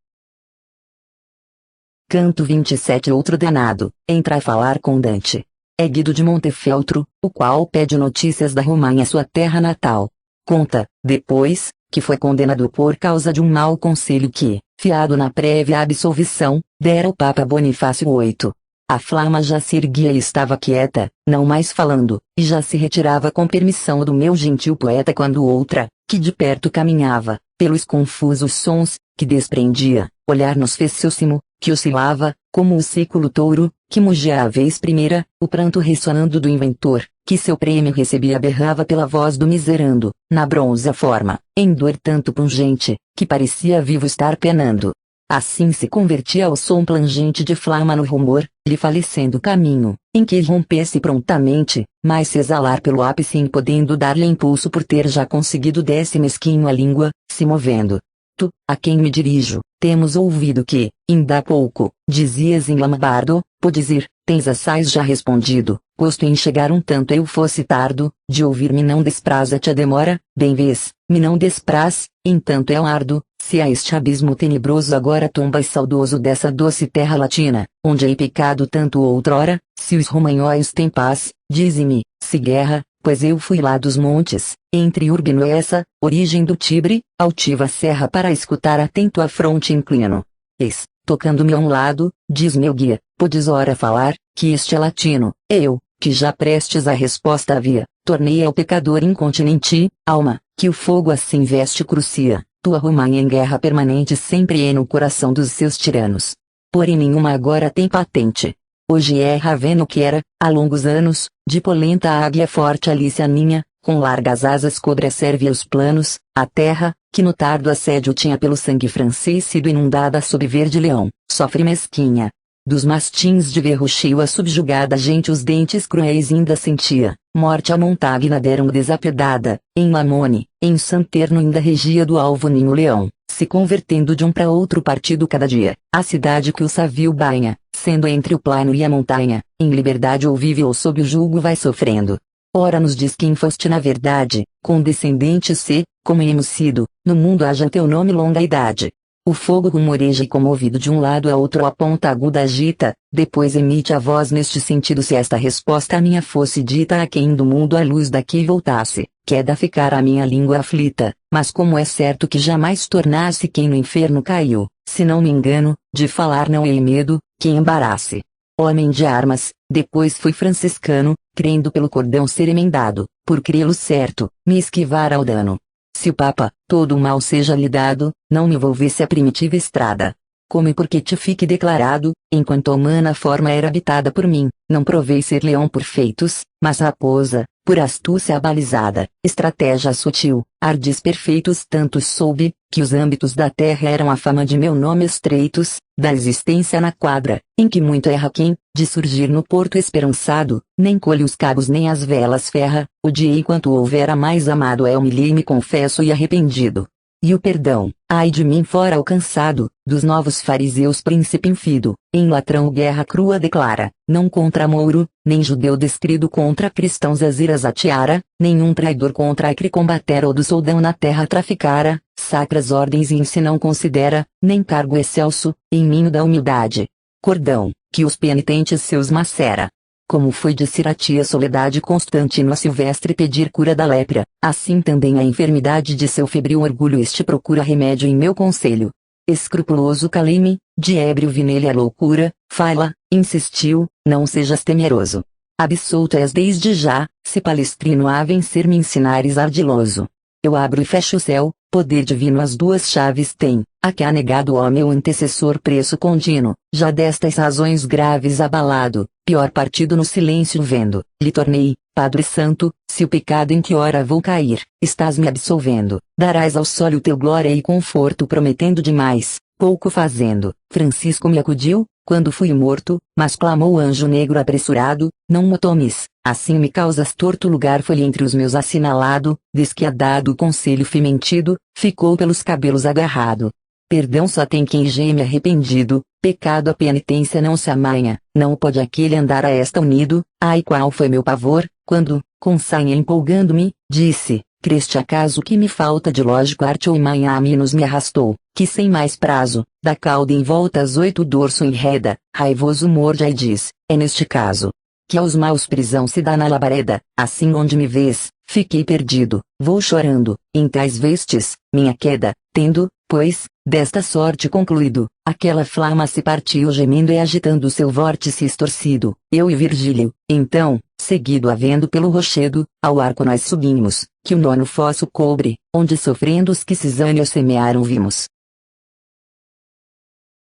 Canto 27 Outro danado, entra a falar com Dante. É Guido de Montefeltro, o qual pede notícias da Romanha sua terra natal. Conta, depois, que foi condenado por causa de um mau conselho que, fiado na prévia absolvição, dera o Papa Bonifácio VIII. A flama já se erguia e estava quieta, não mais falando, e já se retirava com permissão do meu gentil poeta quando outra, que de perto caminhava, pelos confusos sons, que desprendia, olhar nos fez seu-cimo, que oscilava, como o século touro, que mugia a vez primeira, o pranto ressonando do inventor, que seu prêmio recebia berrava pela voz do miserando, na bronza forma, em dor tanto pungente, que parecia vivo estar penando. Assim se convertia o som plangente de flama no rumor, lhe falecendo caminho, em que rompesse prontamente, mas se exalar pelo ápice impodendo dar-lhe impulso por ter já conseguido desce mesquinho a língua, se movendo. Tu, a quem me dirijo, temos ouvido que, ainda há pouco, dizias em Lombardo, podes ir, tens assaz já respondido, posto em chegar um tanto eu fosse tardo, de ouvir-me não despraza-te a demora, bem vês, me não despraz, entanto é árduo, se a este abismo tenebroso agora tombas saudoso dessa doce terra latina, onde hei pecado tanto outrora, se os romanhóis têm paz, dize-me, se guerra, pois eu fui lá dos montes, entre Urbino e essa, origem do Tibre, altiva serra para escutar atento a fronte inclino. Eis, tocando-me a um lado, diz meu guia, podes ora falar, que este é latino, eu, que já prestes a resposta havia, tornei ao pecador incontinenti, alma, que o fogo assim veste crucia, tua Romanha em guerra permanente sempre é no coração dos seus tiranos. Porém nenhuma agora tem patente. Hoje é Raveno que era, há longos anos, de polenta águia forte ali se aninha, com largas asas cobra serve os planos, a terra, que no tardo assédio tinha pelo sangue francês sido inundada sob verde leão, sofre mesquinha. Dos mastins de verrochio a subjugada gente os dentes cruéis ainda sentia, morte a Montagna deram desapedada, em Lamone, em Santerno ainda regia do alvo ninho leão, se convertendo de um para outro partido cada dia, a cidade que o savio banha, sendo entre o plano e a montanha, em liberdade ou vive ou sob o julgo vai sofrendo. Ora nos diz quem foste na verdade, condescendente se, como hemos sido, no mundo haja teu nome longa idade. O fogo rumoreja e comovido de um lado a outro a ponta aguda agita, depois emite a voz neste sentido se esta resposta a minha fosse dita a quem do mundo a luz daqui voltasse, queda ficar a minha língua aflita, mas como é certo que jamais tornasse quem no inferno caiu, se não me engano, de falar não hei medo, que embarace. Homem de armas, depois fui franciscano, crendo pelo cordão ser emendado, por crê-lo certo, me esquivar ao dano. Se o Papa, todo o mal seja lhe dado, não me volvesse a primitiva estrada. Como e porque te fique declarado, enquanto a humana forma era habitada por mim, não provei ser leão por feitos, mas raposa, por astúcia abalizada, estratégia sutil, ardis perfeitos tantos soube, que os âmbitos da terra eram a fama de meu nome estreitos, da existência na quadra, em que muito erra quem, de surgir no porto esperançado, nem colhe os cabos nem as velas ferra, odiei quanto houvera mais amado é humilhei me confesso e arrependido. E o perdão, ai de mim fora alcançado, dos novos fariseus príncipe infido, em latrão guerra crua declara, não contra mouro, nem judeu descrido contra cristãos as iras ateara, nenhum traidor contra a que combatera ou do soldão na terra traficara, sacras ordens e se não considera, nem cargo excelso, em ninho da humildade. Cordão, que os penitentes seus macera. Como foi de Sirati a soledade Constantino a Silvestre pedir cura da lepra, assim também a enfermidade de seu febril orgulho este procura remédio em meu conselho. Escrupuloso calei-me, de ébrio vi nele a loucura, fala, insistiu, não sejas temeroso. Absolto és desde já, se palestrino a vencer me ensinares ardiloso. Eu abro e fecho o céu, poder divino as duas chaves tem, a que há negado ó meu antecessor preço contínuo, já destas razões graves abalado, pior partido no silêncio vendo, lhe tornei, Padre Santo, se o pecado em que ora vou cair, estás me absolvendo, darás ao sólio teu glória e conforto prometendo demais, pouco fazendo. Francisco me acudiu, quando fui morto, mas clamou o anjo negro apressurado, não mo tomes, assim me causas torto lugar foi entre os meus assinalado, diz que a dado o conselho fui mentido, ficou pelos cabelos agarrado. Perdão só tem quem geme arrependido, pecado a penitência não se amanha, não pode aquele andar a esta unido, ai qual foi meu pavor, quando, com sainha empolgando-me, disse, creste acaso que me falta de lógico arte ou manha a minos me arrastou, que sem mais prazo, da cauda em volta as 8 dorso enreda, raivoso morde e diz, é neste caso, que aos maus prisão se dá na labareda, assim onde me vês, fiquei perdido, vou chorando, em tais vestes, minha queda, tendo, pois, desta sorte concluído, aquela flama se partiu gemendo e agitando seu vórtice estorcido, eu e Virgílio, então, seguido havendo pelo rochedo, ao arco nós subimos, que o nono fosso cobre, onde sofrendo os que cisâneos semearam vimos.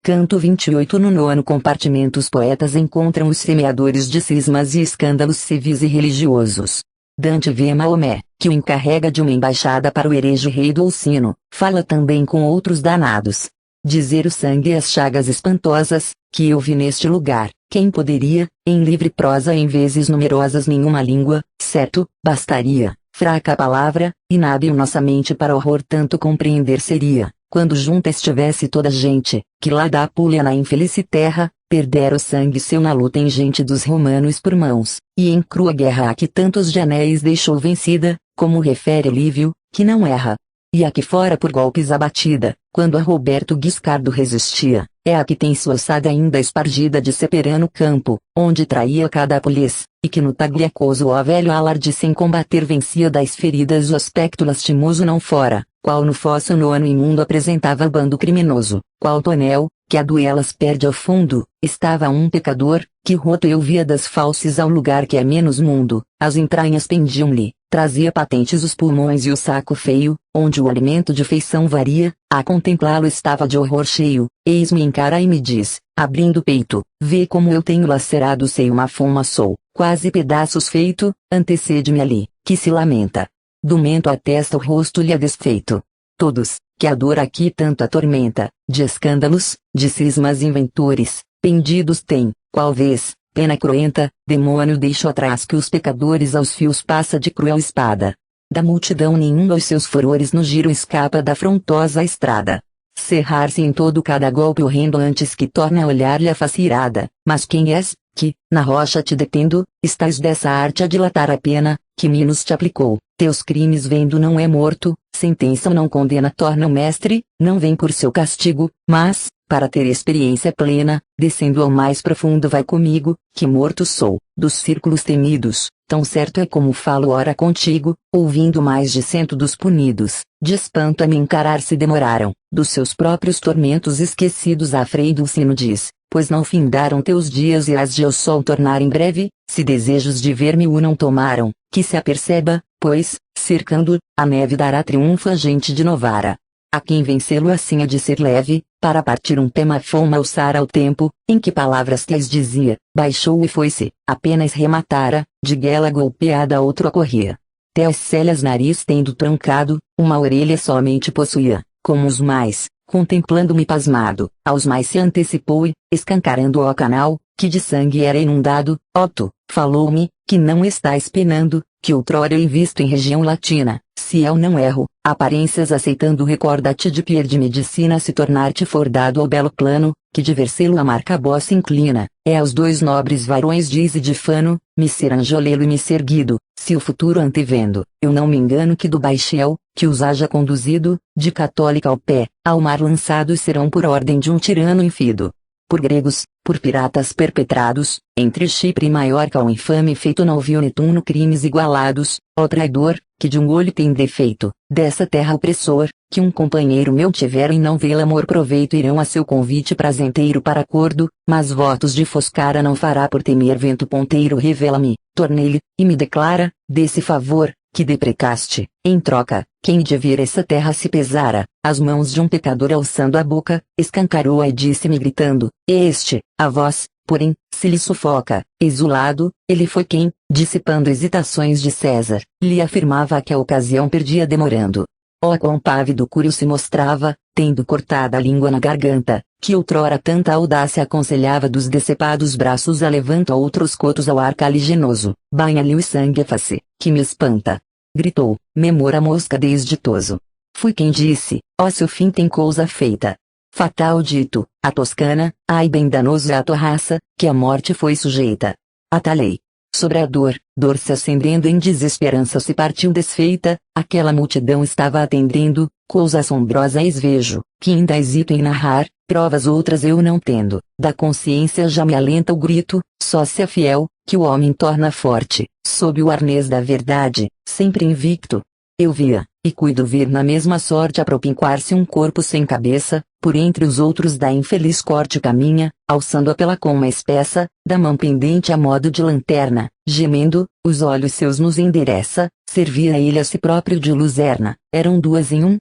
Canto 28. No nono compartimento os poetas encontram os semeadores de cismas e escândalos civis e religiosos. Dante vê Maomé, que o encarrega de uma embaixada para o herege rei do Alcino, fala também com outros danados. Dizer o sangue e as chagas espantosas, que eu vi neste lugar, quem poderia, em livre prosa em vezes numerosas nenhuma língua, certo, bastaria, fraca a palavra, inábil nossa mente para horror tanto compreender seria. Quando junta estivesse toda a gente, que lá da Apulia na infelice terra, perdera o sangue seu na luta ingente dos romanos por mãos, e em crua guerra a que tantos de anéis deixou vencida, como refere Lívio, que não erra. E a que fora por golpes abatida, quando a Roberto Guiscardo resistia, é a que tem sua ossada ainda espargida de Seperano campo, onde traía cada Apulies, e que no Tagliacoso ó velho alarde sem combater vencia das feridas o aspecto lastimoso não fora, qual no fosso nono imundo apresentava bando criminoso, qual tonel, que a duelas perde ao fundo, estava um pecador, que roto eu via das falses ao lugar que é menos mundo, as entranhas pendiam-lhe, trazia patentes os pulmões e o saco feio, onde o alimento de feição varia, a contemplá-lo estava de horror cheio, eis-me encara e me diz, abrindo o peito, vê como eu tenho lacerado o seio uma fuma sou, quase pedaços feito, antecede-me ali, que se lamenta. Do mento à testa o rosto lhe é desfeito. Todos, que a dor aqui tanto atormenta, de escândalos, de cismas inventores, pendidos têm, qual vez, pena cruenta, demônio deixo atrás que os pecadores aos fios passa de cruel espada. Da multidão nenhum dos seus furores no giro escapa da afrontosa estrada. Cerrar-se em todo cada golpe horrendo antes que torne a olhar-lhe a face irada, mas quem és, que, na rocha te detendo, estás dessa arte a dilatar a pena, que Minos te aplicou, teus crimes vendo não é morto, sentença não condena torna o mestre, não vem por seu castigo, mas, para ter experiência plena, descendo ao mais profundo vai comigo, que morto sou, dos círculos temidos, tão certo é como falo ora contigo, ouvindo mais de 100 dos punidos, de espanto a me encarar se demoraram, dos seus próprios tormentos esquecidos a Frei Dulcino diz, pois não findaram teus dias e as de o sol tornar em breve, se desejos de ver-me o não tomaram, que se aperceba, pois, cercando, a neve dará triunfo a gente de Novara. A quem vencê-lo assim há de ser leve, para partir um pé foma alçar ao tempo, em que palavras tais dizia, baixou e foi-se, apenas rematara, de guela golpeada outro acorria. Tés célias nariz tendo trancado, uma orelha somente possuía, como os mais, contemplando-me pasmado, aos mais se antecipou e, escancarando o canal, que de sangue era inundado, Otto, falou-me, que não estás penando, que outrora eu visto em região latina, se eu não erro, aparências aceitando recorda-te de Pier de Medicina se tornar-te fordado ao belo plano, que de versê-lo a marca bossa inclina, é aos dois nobres varões diz e de Fano, Miser Angiolelo e Miser Guido, se o futuro antevendo, eu não me engano que do Baixel, que os haja conduzido, de católica ao pé, ao mar lançados serão por ordem de um tirano infido. Por gregos, por piratas perpetrados, entre Chipre e Maiorca o infame feito não viu Netuno crimes igualados, ó traidor, que de um olho tem defeito, dessa terra opressor, que um companheiro meu tiver em não vê-la amor proveito irão a seu convite prazenteiro para acordo, mas votos de Foscara não fará por temer vento ponteiro revela-me, tornei-lhe, e me declara, desse favor, que deprecaste, em troca, quem de vir essa terra se pesara, as mãos de um pecador alçando a boca, escancarou-a e disse-me gritando, este, a voz, porém, se lhe sufoca, exulado, ele foi quem, dissipando hesitações de César, lhe afirmava que a ocasião perdia demorando. Ó quão pávido Cúrio se mostrava, tendo cortada a língua na garganta, que outrora tanta audácia aconselhava dos decepados braços alevanta outros cotos ao ar caliginoso, banha-lhe o sangue a face, que me espanta. Gritou, memora a mosca desditoso. Fui quem disse, ó seu fim tem cousa feita. Fatal dito, a Toscana, ai bem danoso é a tua raça, que a morte foi sujeita. Atalei. Sobre a dor se acendendo em desesperança se partiu desfeita, aquela multidão estava atendendo, cousa assombrosa eis vejo, que ainda hesito em narrar, provas outras eu não tendo, da consciência já me alenta o grito, só se é fiel, que o homem torna forte, sob o arnês da verdade, sempre invicto. Eu via, e cuido ver na mesma sorte apropinquar-se um corpo sem cabeça, por entre os outros da infeliz corte caminha, alçando-a pela coma espessa, da mão pendente a modo de lanterna, gemendo, os olhos seus nos endereça, servia ele a si próprio de luzerna, eram duas em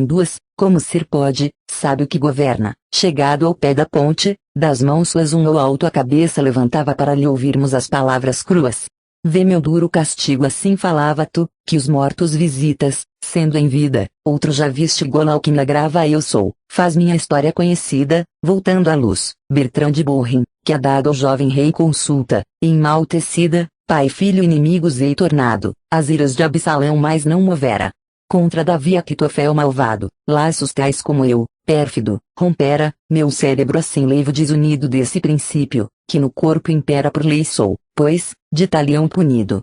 duas, como ser pode, sabe o que governa, chegado ao pé da ponte, das mãos suas ao alto a cabeça levantava para lhe ouvirmos as palavras cruas. Vê meu duro castigo, assim falava tu, que os mortos visitas, sendo em vida, outro já viste igual ao que na grava eu sou, faz minha história conhecida, voltando à luz, Bertrand de Borrin, que ha dado ao jovem rei consulta, em mal tecida, pai e filho inimigos ei tornado, as iras de Absalão mais não movera. Contra Davi Aquitofel malvado, laços tais como eu, pérfido, rompera, meu cérebro assim levo desunido desse princípio, que no corpo impera por lei sou, pois, de talião punido.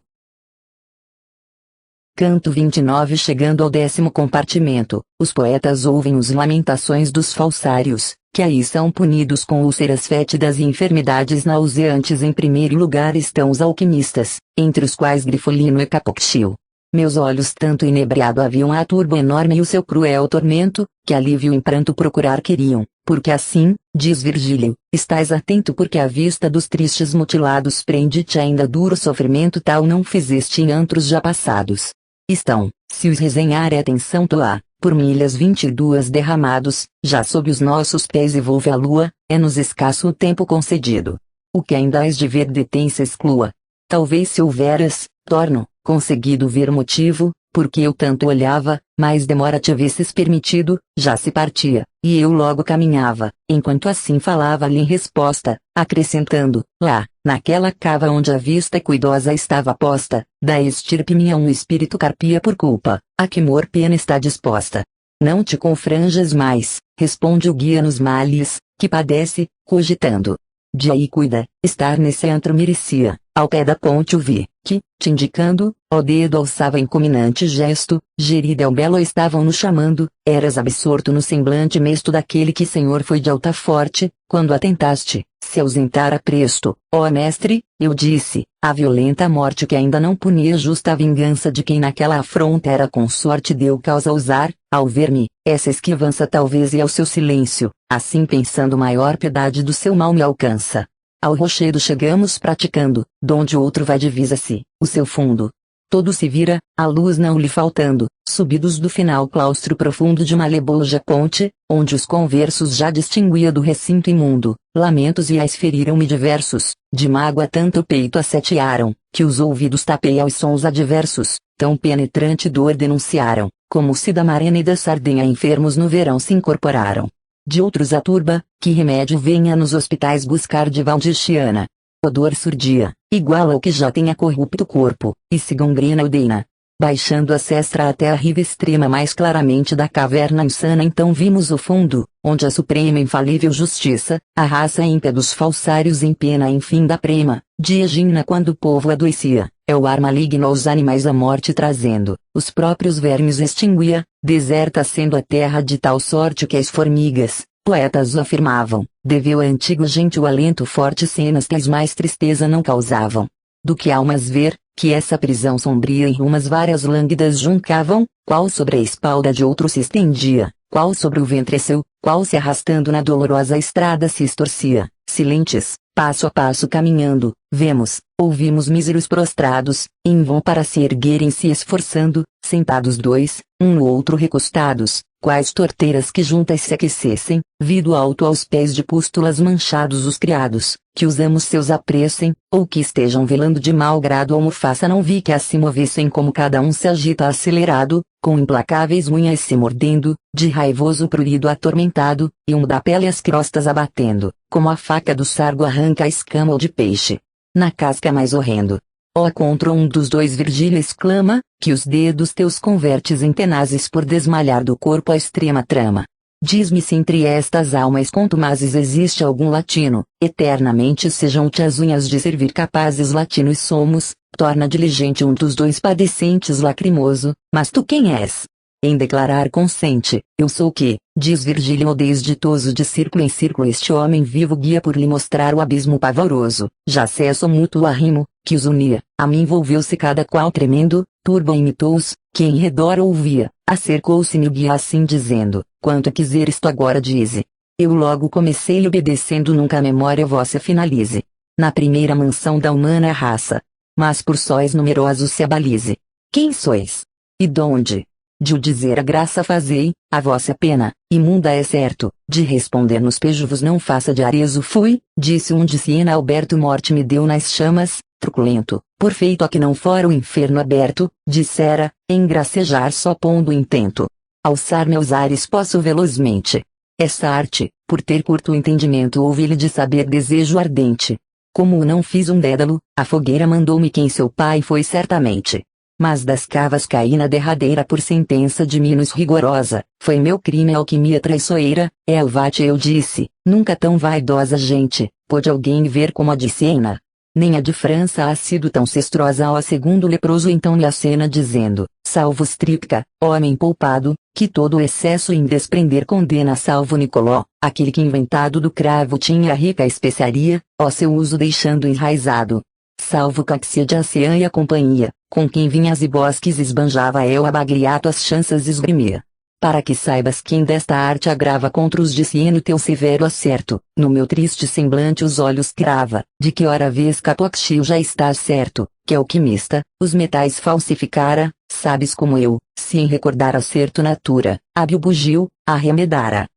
Canto 29. Chegando ao 10º compartimento, os poetas ouvem os lamentações dos falsários, que aí são punidos com úlceras fétidas e enfermidades nauseantes. Em primeiro lugar estão os alquimistas, entre os quais Grifolino e Capoxil. Meus olhos tanto inebriado haviam a turba enorme e o seu cruel tormento, que alívio em pranto procurar queriam, porque assim, diz Virgílio, estás atento porque a vista dos tristes mutilados prende-te ainda duro sofrimento tal não fizeste em antros já passados. Estão, se os resenhar é atenção tua, por milhas 22 derramados, já sob os nossos pés e volve a lua, é-nos escasso o tempo concedido. O que ainda és de ver detém-se exclua. Talvez se houveras, torno, conseguido ver motivo, porque eu tanto olhava, mais demora te havesses permitido, já se partia, e eu logo caminhava, enquanto assim falava-lhe em resposta, acrescentando, lá, naquela cava onde a vista cuidosa estava posta, da estirpe minha um espírito carpia por culpa, a que mor pena está disposta. Não te confranjas mais, responde o guia nos males, que padece, cogitando. De aí cuida, estar nesse antro merecia, ao pé da ponte o vi, que, te indicando, ó dedo alçava em culminante gesto, Gerida e Belo estavam no chamando, eras absorto no semblante mesto daquele que senhor foi de alta forte, quando atentaste, se ausentara presto, ó mestre, eu disse, a violenta morte que ainda não punia justa a vingança de quem naquela afronta era consorte deu causa a usar, ao ver-me, essa esquivança talvez e ao seu silêncio, assim pensando maior piedade do seu mal me alcança. Ao rochedo chegamos praticando, donde outro vai divisa-se, o seu fundo. Todo se vira, a luz não lhe faltando, subidos do final claustro profundo de uma leboja ponte, onde os conversos já distinguia do recinto imundo, lamentos e ais feriram-me diversos, de mágoa tanto o peito assetearam, que os ouvidos tapei aos sons adversos, tão penetrante dor denunciaram, como se da marena e da sardenha enfermos no verão se incorporaram. De outros a turba, que remédio venha nos hospitais buscar de Valdichiana. O dor surdia, igual ao que já tenha corrupto o corpo, e se gangrena o deina. Baixando a cestra até a riva extrema mais claramente da caverna insana então vimos o fundo, onde a suprema infalível justiça, a raça ímpia dos falsários em pena enfim da prema, de Egina quando o povo adoecia, é o ar maligno aos animais a morte trazendo, os próprios vermes extinguia, deserta sendo a terra de tal sorte que as formigas, poetas o afirmavam, deveu a antigo gente o alento forte cenas tais mais tristeza não causavam. Do que almas ver, que essa prisão sombria em rumas várias lânguidas juncavam, qual sobre a espalda de outro se estendia, qual sobre o ventre seu, qual se arrastando na dolorosa estrada se estorcia, silentes, passo a passo caminhando, vemos, ouvimos míseros prostrados, em vão para se erguerem se esforçando, sentados dois, um no outro recostados, quais torteiras que juntas se aquecessem, vido alto aos pés de pústulas manchados os criados, que os amos seus apressem, ou que estejam velando de mau grado almofaça não vi que a se movessem como cada um se agita acelerado, com implacáveis unhas se mordendo, de raivoso prurido atormentado, e um da pele as crostas abatendo, como a faca do sargo arranca a escama ou de peixe. Na casca mais horrendo. Ó contra um dos dois Virgílio exclama, que os dedos teus convertes em tenazes por desmalhar do corpo a extrema trama. Diz-me se entre estas almas contumazes existe algum latino, eternamente sejam-te as unhas de servir capazes latinos somos, torna diligente um dos dois padecentes lacrimoso, mas tu quem és? Em declarar consente, eu sou que, Diz Virgílio desditoso de círculo em círculo este homem vivo guia por lhe mostrar o abismo pavoroso, já cesso mútuo arrimo, que os unia, a mim envolveu-se cada qual tremendo, turba imitou-os, que em redor ouvia, acercou-se-me o guia assim dizendo, quanto quiser isto agora dize. Eu logo comecei obedecendo nunca a memória vossa finalize. Na primeira mansão da humana raça. Mas por sóis numerosos se abalize. Quem sois? E donde? De o dizer a graça fazei, a vossa pena, imunda é certo, de responder nos pejos não faça de Arezzo fui, disse um de Siena Alberto morte me deu nas chamas, truculento, por feito a que não fora o inferno aberto, dissera, engracejar só pondo intento. Alçar meus ares posso velozmente. Essa arte, por ter curto entendimento ouvi-lhe de saber desejo ardente. Como não fiz um dédalo, a fogueira mandou-me quem seu pai foi certamente. Mas das cavas caí na derradeira por sentença de Minos rigorosa, foi meu crime a alquimia traiçoeira, é Alvate eu disse, nunca tão vaidosa gente, pôde alguém ver como a de Siena. Nem a de França ha sido tão cestrosa ao segundo leproso então lhe acena dizendo, salvos Tríptica, homem poupado, que todo o excesso em desprender condena salvo Nicoló, aquele que inventado do cravo tinha a rica especiaria, ó seu uso deixando enraizado. Salvo Caxia Aciã e a companhia, com quem vinhas e bosques esbanjava eu a bagriato as chanças esgrimia. Para que saibas quem desta arte agrava contra os de Siena o teu severo acerto, no meu triste semblante os olhos crava, de que hora vês Capoxio já está certo, que alquimista, os metais falsificara, sabes como eu, se em recordar acerto natura, hábil bugio, arremedara.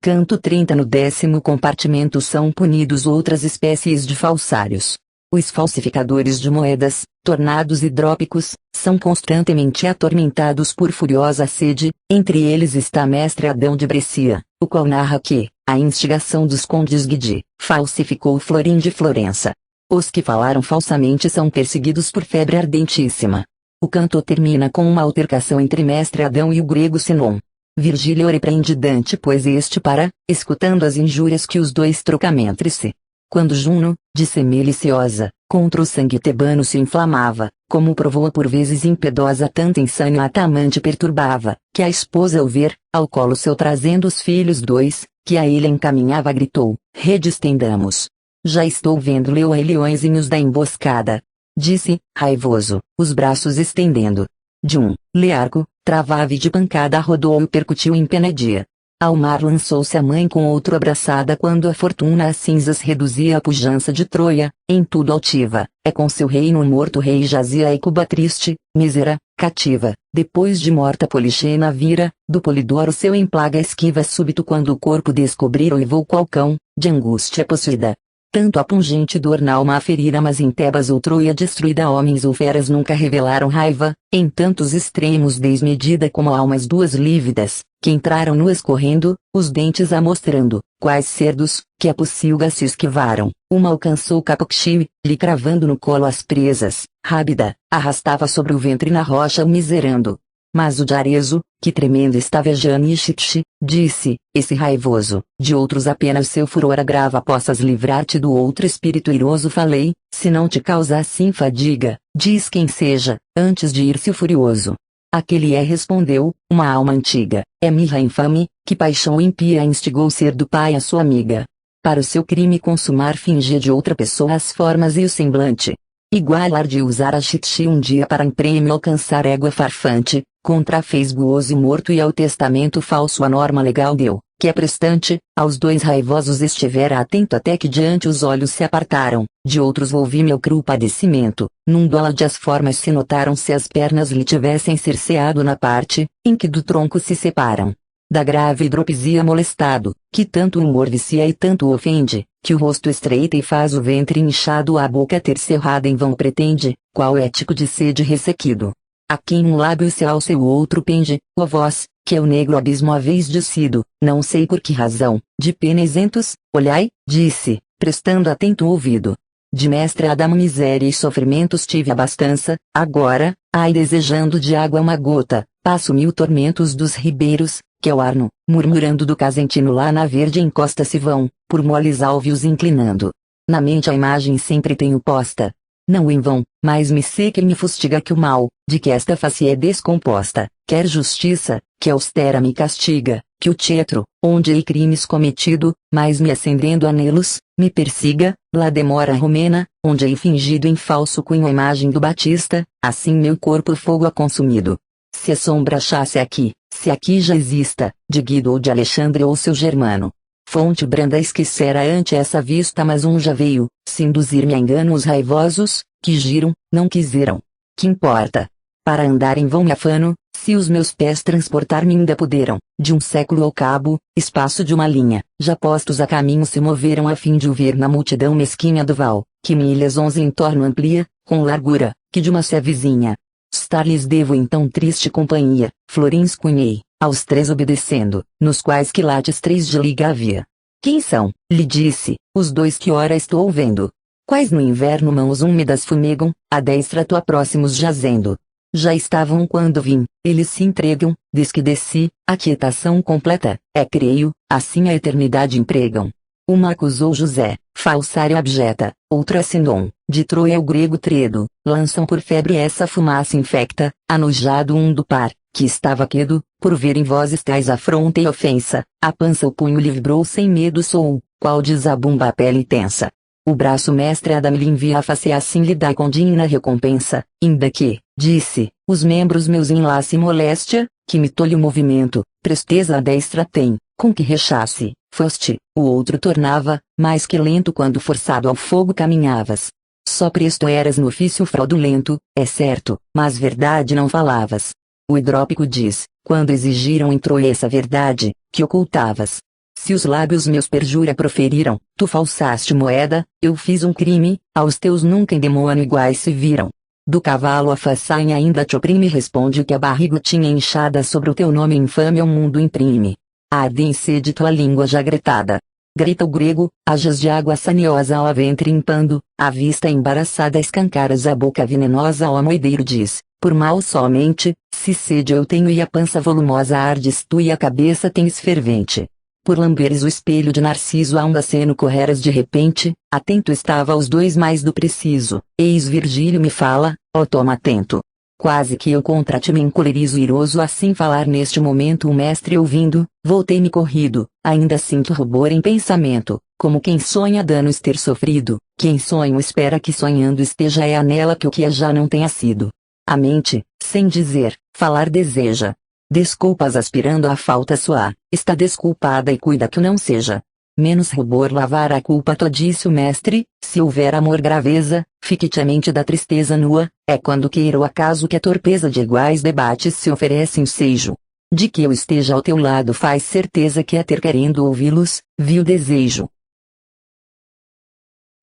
Canto 30 No 10º compartimento são punidos outras espécies de falsários. Os falsificadores de moedas, tornados hidrópicos, são constantemente atormentados por furiosa sede, entre eles está mestre Adão de Brescia, o qual narra que, à instigação dos condes Guidi, falsificou o florim de Florença. Os que falaram falsamente são perseguidos por febre ardentíssima. O canto termina com uma altercação entre mestre Adão e o grego Sinon. Virgílio repreende Dante pois este para, escutando as injúrias que os dois trocam entre si. Quando Juno, de semeliciosa, contra o sangue tebano se inflamava, como provou por vezes impiedosa tanta insânia a tamante perturbava, que a esposa ao ver, ao colo seu trazendo os filhos dois, que a ele encaminhava gritou, rede estendamos. Já estou vendo leõezinhos da emboscada. Disse, raivoso, os braços estendendo. De um, learco, travave de pancada rodou e percutiu em Penedia. Ao mar lançou-se a mãe com outro abraçada quando a fortuna a cinzas reduzia a pujança de Troia, em tudo altiva, é com seu reino morto rei jazia Écuba triste, mísera, cativa, depois de morta Polixena vira, do Polidoro seu em plaga esquiva súbito quando o corpo descobrir oivou qual cão, de angústia possuída. Tanto a pungente dor na alma a ferira mas em Tebas ou Troia destruída homens ou feras nunca revelaram raiva, em tantos extremos desmedida como almas duas lívidas, que entraram nuas correndo, os dentes a mostrando, quais cerdos, que a pocilga se esquivaram, uma alcançou Capoxio, lhe cravando no colo as presas, rábida, arrastava sobre o ventre na rocha o miserando. Mas o de Arezzo, que tremendo estava Janishitchi, disse, esse raivoso, de outros apenas seu furor agrava possas livrar-te do outro espírito iroso falei, se não te causa assim fadiga, diz quem seja, antes de ir-se o furioso. Aquele respondeu, uma alma antiga, é mirra infame, que paixão impia instigou ser do pai a sua amiga. Para o seu crime consumar fingia de outra pessoa as formas e o semblante. Igual ar de usar a Chitchi um dia para em prêmio alcançar égua farfante, contra fez guoso e morto e ao testamento falso a norma legal deu, que é prestante, aos dois raivosos estivera atento até que diante os olhos se apartaram, de outros volvi meu cru padecimento, num dólade as formas se notaram se as pernas lhe tivessem cerceado na parte, em que do tronco se separam. Da grave hidropisia molestado, que tanto o humor vicia e tanto o ofende, que o rosto estreita e faz o ventre inchado a boca ter cerrada em vão pretende, qual ético de sede ressequido. A quem um lábio se alça e o outro pende, ó vós, que é o negro abismo haveis descido, não sei por que razão, de pena isentos, olhai, disse, prestando atento ouvido. De mestre Adamo miséria e sofrimentos tive abastança, agora, ai desejando de água uma gota, passo mil tormentos dos ribeiros, que ao Arno, murmurando do Casentino lá na verde encosta se vão, por moles alvios inclinando. Na mente a imagem sempre tenho posta. Não em vão, mas me seca e me fustiga que o mal, de que esta face é descomposta, quer justiça, que austera me castiga, que o tietro, onde hei crimes cometido, mas me acendendo anelos, me persiga, lá demora romena, onde hei fingido em falso cunho a imagem do Batista, assim meu corpo fogo ha consumido. Se a sombra achasse aqui, se aqui já exista, de Guido ou de Alexandre ou seu Germano. Fonte branda esquecera ante essa vista, mas um já veio, se induzir-me a engano os raivosos, que giram, não quiseram. Que importa? Para andar em vão me afano, se os meus pés transportar-me ainda puderam, de um século ao cabo, espaço de uma linha, já postos a caminho se moveram a fim de o ver na multidão mesquinha do val, que milhas 11 em torno amplia, com largura, que de uma sé vizinha. Estar-lhes devo então triste companhia, florins cunhei, aos 3 obedecendo, nos quais quilates 3 de liga havia. Quem são? Lhe disse, os 2 que ora estou vendo. Quais no inverno mãos úmidas fumegam, a destra tua próximos jazendo. Já estavam quando vim, eles se entregam, diz que desci, a quietação completa, é creio, assim a eternidade empregam. Uma acusou José, falsário abjeta, outra Sindom, de Troia o grego Tredo, lançam por febre essa fumaça infecta, anojado um do par, que estava quedo, por ver em vozes tais afronta e ofensa, a pança o punho lhe vibrou sem medo sou, qual desabumba a pele tensa. O braço mestre Adam lhe envia a face assim lhe dá com digna recompensa, inda que, disse, os membros meus enlace moléstia, que me tolhe o movimento, presteza a destra tem, com que rechace, foste, o outro tornava, mais que lento quando forçado ao fogo caminhavas. Só presto eras no ofício fraudulento, é certo, mas verdade não falavas. O hidrópico diz, quando exigiram em Troia essa verdade, que ocultavas. Se os lábios meus perjura proferiram, tu falsaste moeda, eu fiz um crime, aos teus nunca em demônio iguais se viram. Do cavalo a façanha ainda te oprime responde que a barriga tinha inchada sobre o teu nome infame ao mundo imprime. Arde em sede tua língua já gretada. Grita o grego, hajas de água saniosa ao ventre impando, a vista embaraçada escancaras a boca venenosa ao moedeiro diz, por mal somente, se sede eu tenho e a pança volumosa ardes tu e a cabeça tens fervente. Por lamberes o espelho de Narciso a um aceno correras de repente, atento estava aos 2 mais do preciso, eis Virgílio me fala, ó toma atento. Quase que eu contra ti me encolerizo iroso assim falar neste momento o mestre ouvindo, voltei-me corrido, ainda sinto rubor em pensamento, como quem sonha danos ter sofrido, quem sonho espera que sonhando esteja é anela que o que é já não tenha sido. A mente, sem dizer, falar deseja. Desculpas aspirando a falta sua, está desculpada e cuida que não seja. Menos rubor lavar a culpa tua disse o mestre, se houver amor graveza, fique-te a mente da tristeza nua, é quando queira o acaso que a torpeza de iguais debates se oferece ensejo. De que eu esteja ao teu lado faz certeza que a ter querendo ouvi-los, viu desejo.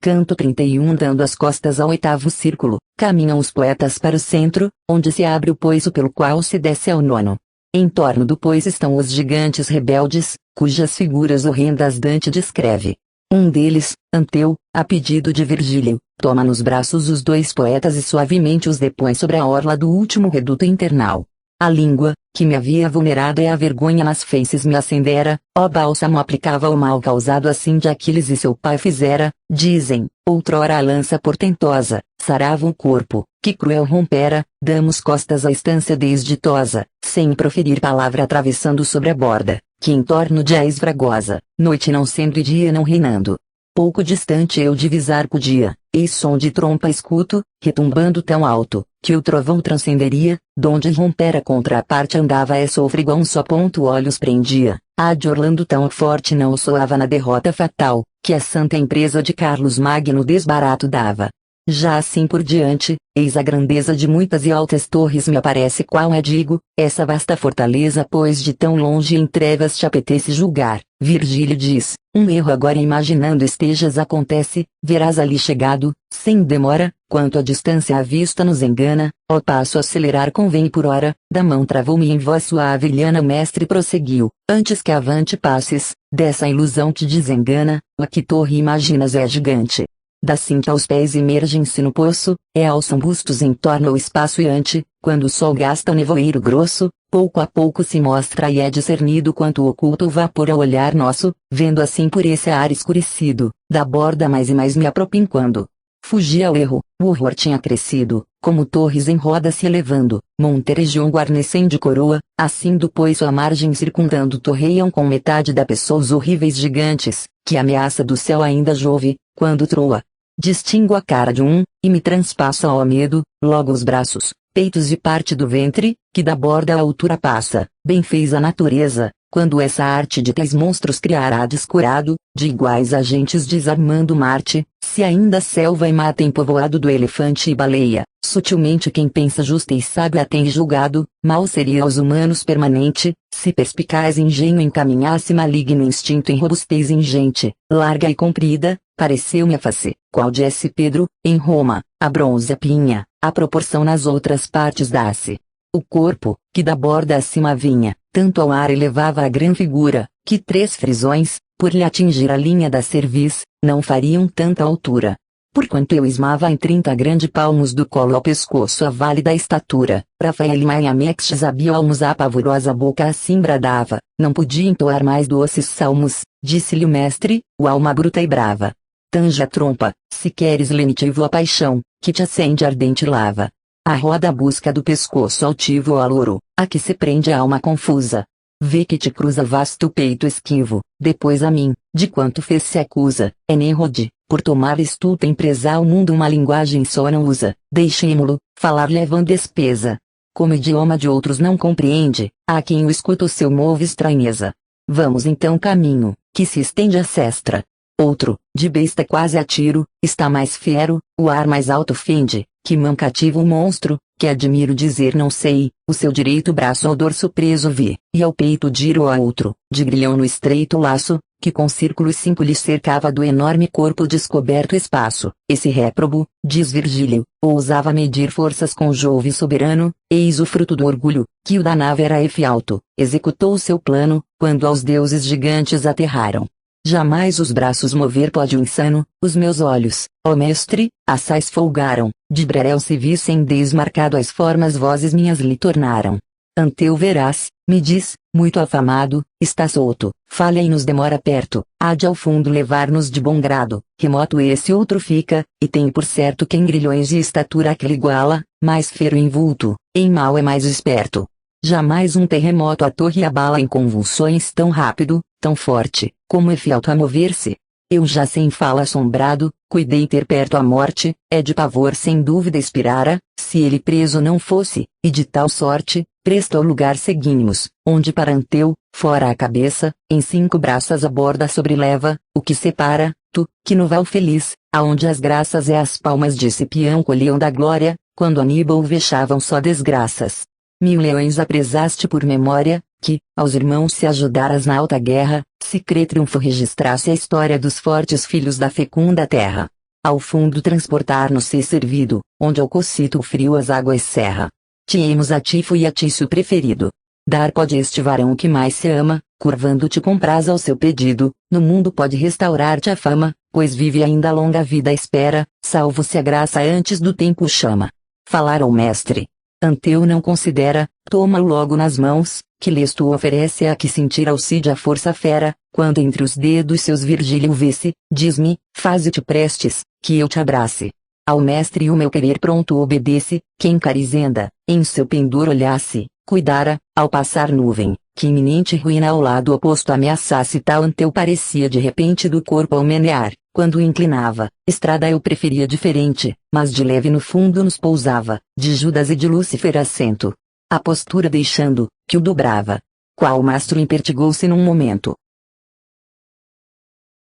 Canto 31 dando as costas ao 8º círculo, caminham os poetas para o centro, onde se abre o poiço pelo qual se desce ao 9º. Em torno do poiço estão os gigantes rebeldes, cujas figuras horrendas Dante descreve. Um deles, Anteu, a pedido de Virgílio, toma nos braços os 2 poetas e suavemente os depõe sobre a orla do último reduto internal. A língua, que me havia vulnerado e a vergonha nas feices me acendera, ó bálsamo aplicava ao mal causado assim de Aquiles e seu pai fizera, dizem, outrora a lança portentosa, sarava o corpo, que cruel rompera, damos costas à estância desditosa, sem proferir palavra atravessando sobre a borda, que em torno de a esfragosa, noite não sendo e dia não reinando. Pouco distante eu divisar podia, eis som de trompa escuto, retumbando tão alto, que o trovão transcenderia, donde rompera contra a parte andava sôfrego a um só ponto olhos prendia, a de Orlando tão forte não soava na derrota fatal, que a santa empresa de Carlos Magno desbarato dava. Já assim por diante, eis a grandeza de muitas e altas torres me aparece qual é digo, essa vasta fortaleza pois de tão longe em trevas te apetece julgar, Virgílio diz, um erro agora imaginando estejas acontece, verás ali chegado, sem demora, quanto a distância à vista nos engana, ao passo acelerar convém por hora, da mão travou-me em voz suave Liana o mestre prosseguiu, antes que avante passes, dessa ilusão te desengana, a que torre imaginas é gigante. Da cinta aos pés imergem-se no poço, alçam bustos em torno ao espaço e ante, quando o sol gasta o nevoeiro grosso, pouco a pouco se mostra e é discernido quanto oculta o vapor ao olhar nosso, vendo assim por esse ar escurecido, da borda mais e mais me apropinquando. Fugia ao erro, o horror tinha crescido, como torres em roda se elevando, monte-região guarnecendo coroa, assim do poço à margem circundando torreiam com metade da pessoa os horríveis gigantes, que ameaça do céu ainda jove, quando troa. Distingo a cara de um, e me transpassa ao medo, logo os braços, peitos e parte do ventre, que da borda à altura passa, bem fez a natureza, quando essa arte de tais monstros criará descurado, de iguais agentes desarmando Marte, se ainda selva e mata em povoado do elefante e baleia, sutilmente quem pensa justa e sábia tem julgado, mal seria aos humanos permanente, se perspicaz engenho encaminhasse maligno instinto em robustez ingente, larga e comprida, pareceu-me a face, qual de S. Pedro, em Roma, a bronze a pinha, a proporção nas outras partes dá-se. O corpo, que da borda acima vinha, tanto ao ar elevava a grã figura, que 3 frisões, por lhe atingir a linha da cerviz, não fariam tanta altura. Porquanto eu esmava em 30 grande palmos do colo ao pescoço a vale da estatura, Rafael Maiamexes abiolmos a pavorosa boca assim bradava, não podia entoar mais doces salmos, disse-lhe o mestre, o alma bruta e brava. Tange a trompa, se queres lenitivo a paixão, que te acende ardente lava. A roda busca do pescoço altivo ao louro, a que se prende a alma confusa. Vê que te cruza vasto peito esquivo, depois a mim, de quanto fez se acusa, é Nemrod, por tomar estulta empresa ao mundo uma linguagem só não usa, deixemo-lo, falar levando despesa. Como idioma de outros não compreende, a quem o escuta o seu move estranheza. Vamos então caminho, que se estende a sestra. Outro, de besta quase a tiro, está mais fiero, o ar mais alto fende, que mão cativa o monstro, que admiro dizer não sei, o seu direito braço ao dorso preso vi, e ao peito giro a outro, de grilhão no estreito laço, que com círculo 5 lhe cercava do enorme corpo descoberto espaço. Esse réprobo, diz Virgílio, ousava medir forças com Jove soberano, eis o fruto do orgulho, que o da nave era F alto, executou seu plano, quando aos deuses gigantes aterraram. Jamais os braços mover pode o insano, os meus olhos, ó mestre, assaz folgaram, de brerel se vissem desmarcado as formas vozes minhas lhe tornaram. Anteu verás, me diz, muito afamado, está solto, falha e nos demora perto, há de ao fundo levar-nos de bom grado, remoto esse outro fica, e tem por certo que em grilhões de estatura aquele iguala, mais fero em vulto, em mal é mais esperto. Jamais um terremoto a torre abala em convulsões tão rápido, tão forte, como Efialto a mover-se. Eu já sem fala assombrado, cuidei ter perto a morte, é de pavor sem dúvida expirara, se ele preso não fosse, e de tal sorte, presto ao lugar seguimos, onde para Anteu, fora a cabeça, em 5 braças a borda sobreleva, o que separa, tu, que no val feliz, aonde as graças e as palmas de Cipião colhiam da glória, quando Aníbal vexavam só desgraças. 1000 leões apresaste por memória, que, aos irmãos se ajudaras na alta guerra, se crê triunfo registrasse a história dos fortes filhos da fecunda terra. Ao fundo transportar-nos ser servido, onde ao cocito o frio as águas serra. Tiemos a ti fui a Tício preferido. Dar pode este varão que mais se ama, curvando-te compraz ao seu pedido, no mundo pode restaurar-te a fama, pois vive ainda longa vida à espera, salvo se a graça antes do tempo chama. Falar ao mestre. Anteu não considera, toma-o logo nas mãos, que lhes tu oferece a que sentir Alcide a força fera, quando entre os dedos seus Virgílio vê-se, diz-me, faze-te prestes, que eu te abrace. Ao mestre o meu querer pronto obedece, quem carizenda, em seu pendor olhasse, cuidara, ao passar nuvem, que iminente ruína ao lado oposto ameaçasse tal Anteu parecia de repente do corpo ao menear, quando inclinava, estrada eu preferia diferente, mas de leve no fundo nos pousava, de Judas e de Lúcifer assento. A postura deixando, que o dobrava. Qual mastro impertigou-se num momento.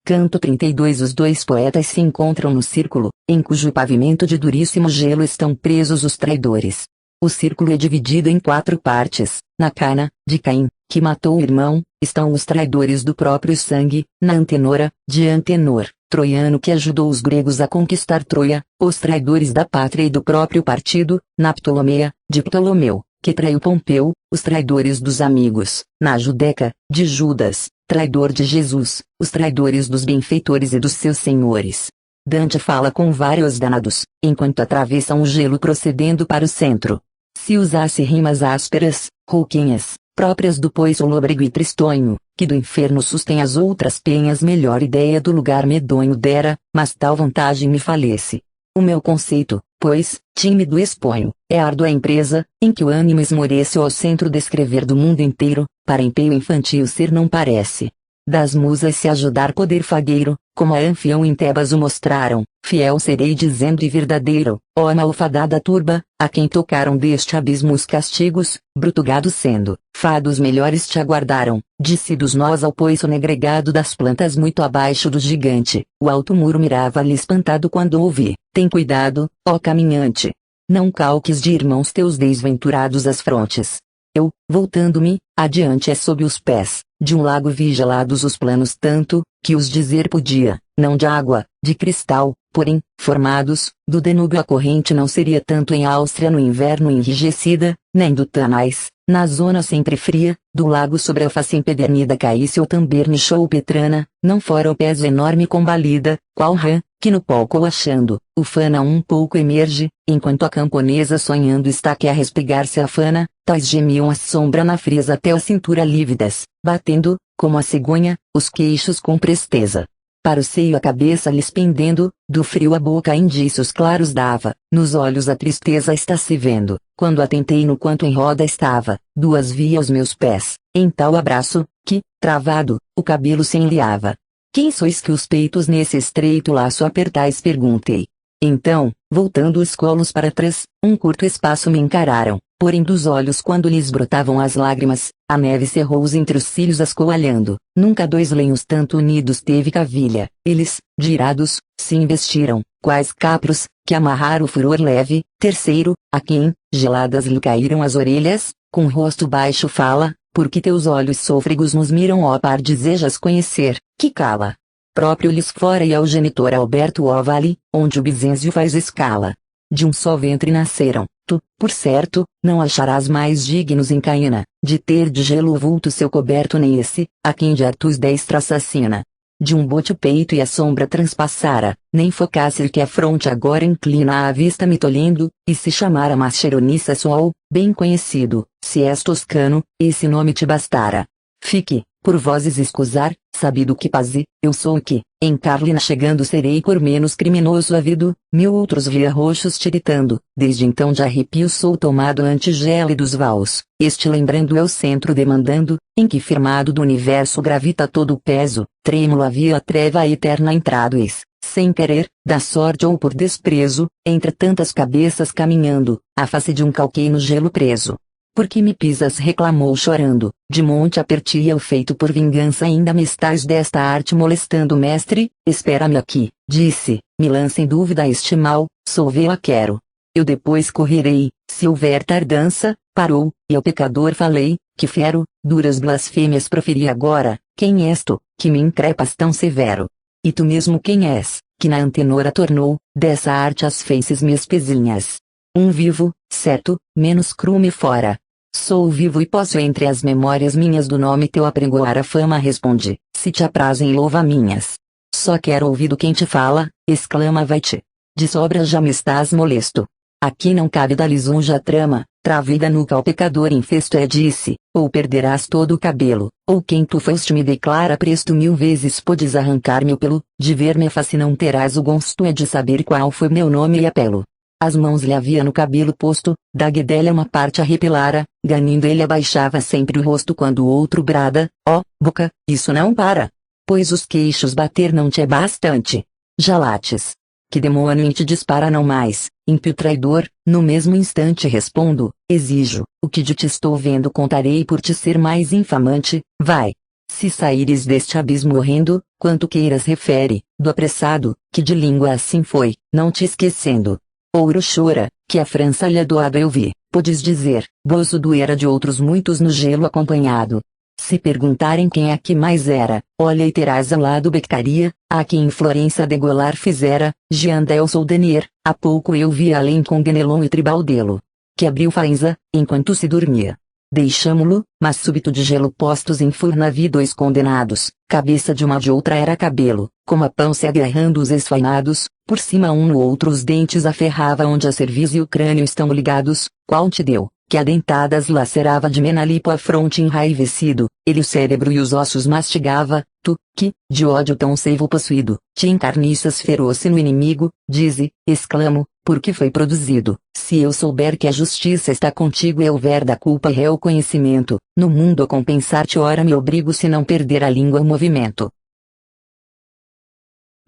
Canto 32. Os 2 poetas se encontram no círculo, em cujo pavimento de duríssimo gelo estão presos os traidores. O círculo é dividido em 4 partes. Na cana, de Caim, que matou o irmão, estão os traidores do próprio sangue, na Antenora, de Antenor, troiano que ajudou os gregos a conquistar Troia, os traidores da pátria e do próprio partido, na Ptolomeia, de Ptolomeu, que traiu Pompeu, os traidores dos amigos, na Judeca, de Judas, traidor de Jesus, os traidores dos benfeitores e dos seus senhores. Dante fala com vários danados, enquanto atravessam o gelo procedendo para o centro. Se usasse rimas ásperas, rouquinhas, próprias do poço lôbrego e tristonho, que do inferno sustém as outras penhas melhor ideia do lugar medonho dera, mas tal vantagem me falece. O meu conceito, pois, tímido exponho, é árdua empresa, em que o ânimo esmorece ao centro descrever do mundo inteiro, para empenho infantil ser não parece. Das musas se ajudar poder fagueiro, como a Anfião em Tebas o mostraram, fiel serei dizendo e verdadeiro, ó malfadada turba, a quem tocaram deste abismo os castigos, bruto gado sendo, fados melhores te aguardaram, disse dos nós ao poço negregado das plantas muito abaixo do gigante, o alto muro mirava-lhe espantado quando ouvi, tem cuidado, ó caminhante. Não calques de irmãos teus desventurados as frontes. Eu, voltando-me, adiante é sob os pés, de um lago vi gelados os planos tanto, que os dizer podia, não de água, de cristal, porém, formados, do Danúbio a corrente não seria tanto em Áustria no inverno enrijecida, nem do Tanais, na zona sempre fria, do lago sobre a face empedernida caísse ou Tambernicho ou Petrana, não fora o pés enorme combalida, qual rã, que no palco achando, ufana um pouco emerge, enquanto a camponesa sonhando está que a respigar-se afana, tais gemiam a sombra na frieza até a cintura lívidas, batendo, como a cegonha, os queixos com presteza. Para o seio a cabeça lhes pendendo, do frio a boca indícios claros dava, nos olhos a tristeza está se vendo, quando atentei no quanto em roda estava, duas via aos meus pés, em tal abraço, que, travado, o cabelo se enliava. Quem sois que os peitos nesse estreito laço apertais? Perguntei. Então, voltando os colos para trás, um curto espaço me encararam, porém dos olhos quando lhes brotavam as lágrimas, a neve cerrou-os entre os cílios ascoalhando, nunca dois lenhos tanto unidos teve cavilha, eles, girados, se investiram, quais capros, que amarrar o furor leve, terceiro, a quem, geladas lhe caíram as orelhas, com rosto baixo fala, porque teus olhos sôfregos nos miram ó par desejas conhecer, que cala. Próprio lhes fora e ao genitor Alberto Ovale, onde o Bizenzio faz escala. De um só ventre nasceram, tu, por certo, não acharás mais dignos em Caína, de ter de gelo o vulto seu coberto nem esse, a quem de Artus destra assassina. De um bote o peito e a sombra transpassara, nem focasse que a fronte agora inclina à vista me tolhendo, e se chamara Mascheroniça Sol, bem conhecido, se és toscano, esse nome te bastara. Fique, por vozes escusar, sabido que paze, eu sou o que, em Carlina chegando serei por menos criminoso havido, mil outros via roxos tiritando, desde então de arrepio sou tomado ante gélidos vaus, este lembrando é o centro demandando, em que firmado do universo gravita todo o peso, trêmulo havia a treva eterna entrado eis, sem querer, da sorte ou por desprezo, entre tantas cabeças caminhando, a face de um calqueino gelo preso. Por que me pisas? Reclamou chorando, de monte a pertia o feito por vingança ainda me estás desta arte molestando mestre, espera-me aqui, disse, me lança em dúvida este mal, solvê-la quero. Eu depois correrei, se houver tardança, parou, e ao pecador falei, que fero, duras blasfêmias proferi agora, quem és tu, que me increpas tão severo? E tu mesmo quem és, que na antenora tornou, dessa arte as feices minhas pezinhas? Um vivo, certo, menos cru me fora. Sou vivo e posso entre as memórias minhas do nome teu apregoar a fama responde, se te aprazem louva minhas. Só quero ouvir do quem te fala, exclama vai-te. De sobra já me estás molesto. Aqui não cabe da lisonja a trama, travida nuca ao pecador infesto é disse, ou perderás todo o cabelo, ou quem tu foste me declara presto mil vezes podes arrancar-me o pelo, de ver-me a face não terás o gosto é de saber qual foi meu nome e apelo. As mãos lhe havia no cabelo posto, da guedelha uma parte arrepelara, ganindo ele abaixava sempre o rosto quando o outro brada, ó, boca, isso não para. Pois os queixos bater não te é bastante. Já lates. Que demônio em te dispara não mais, ímpio traidor, no mesmo instante respondo, exijo, o que de ti estou vendo contarei por te ser mais infamante, vai. Se saíres deste abismo horrendo, quanto queiras refere, do apressado, que de língua assim foi, não te esquecendo. Ouro chora, que a França lhe doada eu vi, podes dizer, Bozo doera de outros muitos no gelo acompanhado. Se perguntarem quem é que mais era, olha e terás ao lado Beccaria, a quem em Florença degolar fizera, Giandel Soldanier, há pouco eu vi além com Ganelon e Tribaldelo. Que abriu Faenza, enquanto se dormia. Deixamo-lo, mas súbito de gelo postos em furna vi dois condenados, cabeça de uma de outra era cabelo, como a pão se agarrando os esfainados, por cima um no outro os dentes aferrava onde a cerviz e o crânio estão ligados, qual te deu, que a dentadas lacerava de menalipo a fronte enraivecido, ele o cérebro e os ossos mastigava, tu, que, de ódio tão seivo possuído, te encarniças feroce no inimigo, dize, exclamo, porque foi produzido, se eu souber que a justiça está contigo e houver da culpa réu conhecimento, no mundo a compensar-te ora me obrigo se não perder a língua o movimento.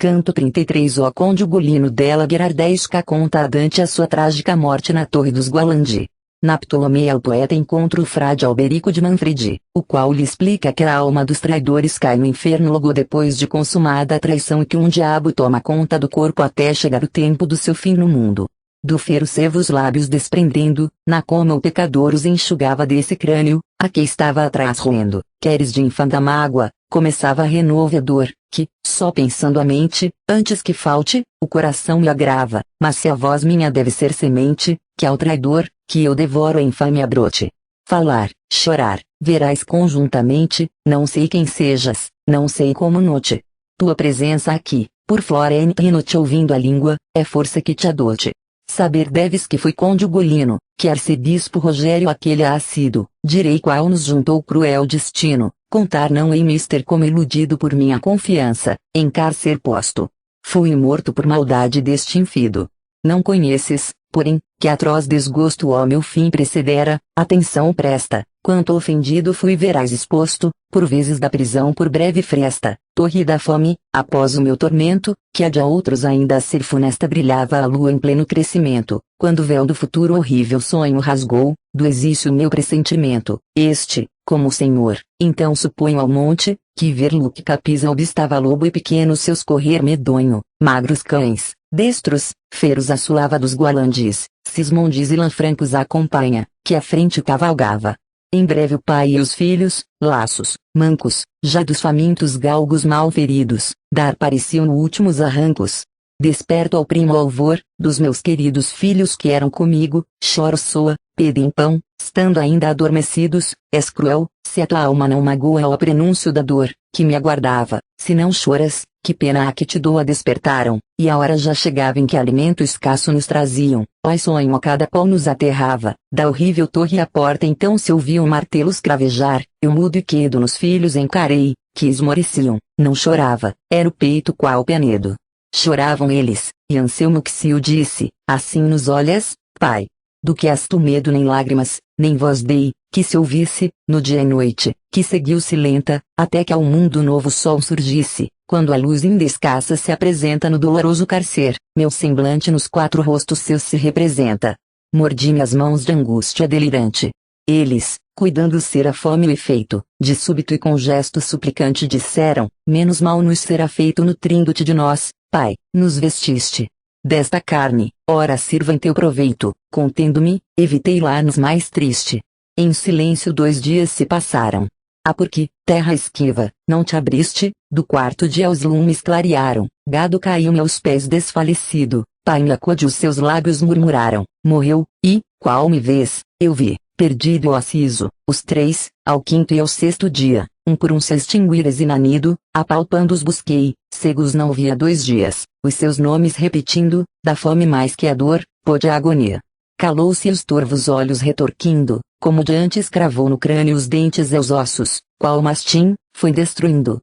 Canto 33. O Conde Ugolino della Gherardesca conta a Dante a sua trágica morte na Torre dos Gualandi. Na Ptolomeia o poeta encontra o frade Alberico de Manfredi, o qual lhe explica que a alma dos traidores cai no inferno logo depois de consumada a traição e que um diabo toma conta do corpo até chegar o tempo do seu fim no mundo. Do fero seva os lábios desprendendo, na coma o pecador os enxugava desse crânio, a que estava atrás roendo, queres de infanda mágoa, começava a renovedor, que, só pensando a mente, antes que falte, o coração me agrava, mas se a voz minha deve ser semente, que ao traidor, que eu devoro a infâmia brote. Falar, chorar, verás conjuntamente, não sei quem sejas, não sei como note. Tua presença aqui, por Florente te ouvindo a língua, é força que te adote. Saber deves que fui conde Ugolino, que arcebispo Rogério aquele ha sido, direi qual nos juntou cruel destino, contar não hei mister como iludido por minha confiança, em cárcer posto. Fui morto por maldade deste infido. Não conheces, porém, que atroz desgosto ao meu fim precedera, atenção presta, quanto ofendido fui verás exposto, por vezes da prisão por breve fresta, torre da fome, após o meu tormento, que a de outros ainda a ser funesta brilhava a lua em pleno crescimento, quando o véu do futuro horrível sonho rasgou, do exício meu pressentimento, este, como o Senhor, então suponho ao monte, que ver-lo que capisa obstava lobo e pequeno seus correr medonho, magros cães, destros, feros assolava dos Gualandis, Cismondes e Lanfrancos acompanha, que à frente cavalgava. Em breve o pai e os filhos, laços, mancos, já dos famintos galgos mal feridos, dar pareciam últimos arrancos. Desperto ao primo alvor, dos meus queridos filhos que eram comigo, choro soa, pedem pão, estando ainda adormecidos, és cruel, se a tua alma não magoa ao prenúncio da dor, que me aguardava, se não choras, que pena a que te dou a despertaram, e a hora já chegava em que alimento escasso nos traziam, ó sonho a cada pão nos aterrava, da horrível torre à porta então se ouviam martelos cravejar, eu mudo e quedo nos filhos encarei, que esmoreciam, não chorava, era o peito qual Penedo. Choravam eles, e Anselmo Quixio disse, assim nos olhas, pai. Do que has tu medo nem lágrimas, nem voz dei, que se ouvisse, no dia e noite, que seguiu-se lenta, até que ao mundo novo sol surgisse, quando a luz ainda escassa se apresenta no doloroso cárcer, meu semblante nos quatro rostos seus se representa. Mordi-me as mãos de angústia delirante. Eles, cuidando ser a fome o efeito, de súbito e com gesto suplicante disseram, menos mal nos será feito nutrindo-te de nós, Pai, nos vestiste desta carne, ora sirva em teu proveito, contendo-me, evitei lá-nos mais triste. Em silêncio 2 dias se passaram. Ah porque, terra esquiva, não te abriste, do quarto dia os lumes clarearam, gado caiu-me aos pés desfalecido, pai me acode os seus lábios murmuraram, morreu, e, qual me vês, eu vi, perdido ou aciso, os 3, ao 5º e ao 6º dia, um por um se extinguires inanido, apalpando-os busquei, cegos não vi há 2 dias, os seus nomes repetindo, da fome mais que a dor, pôde a agonia. Calou-se os torvos olhos retorquindo, como de antes cravou no crânio os dentes e os ossos, qual mastim, foi destruindo,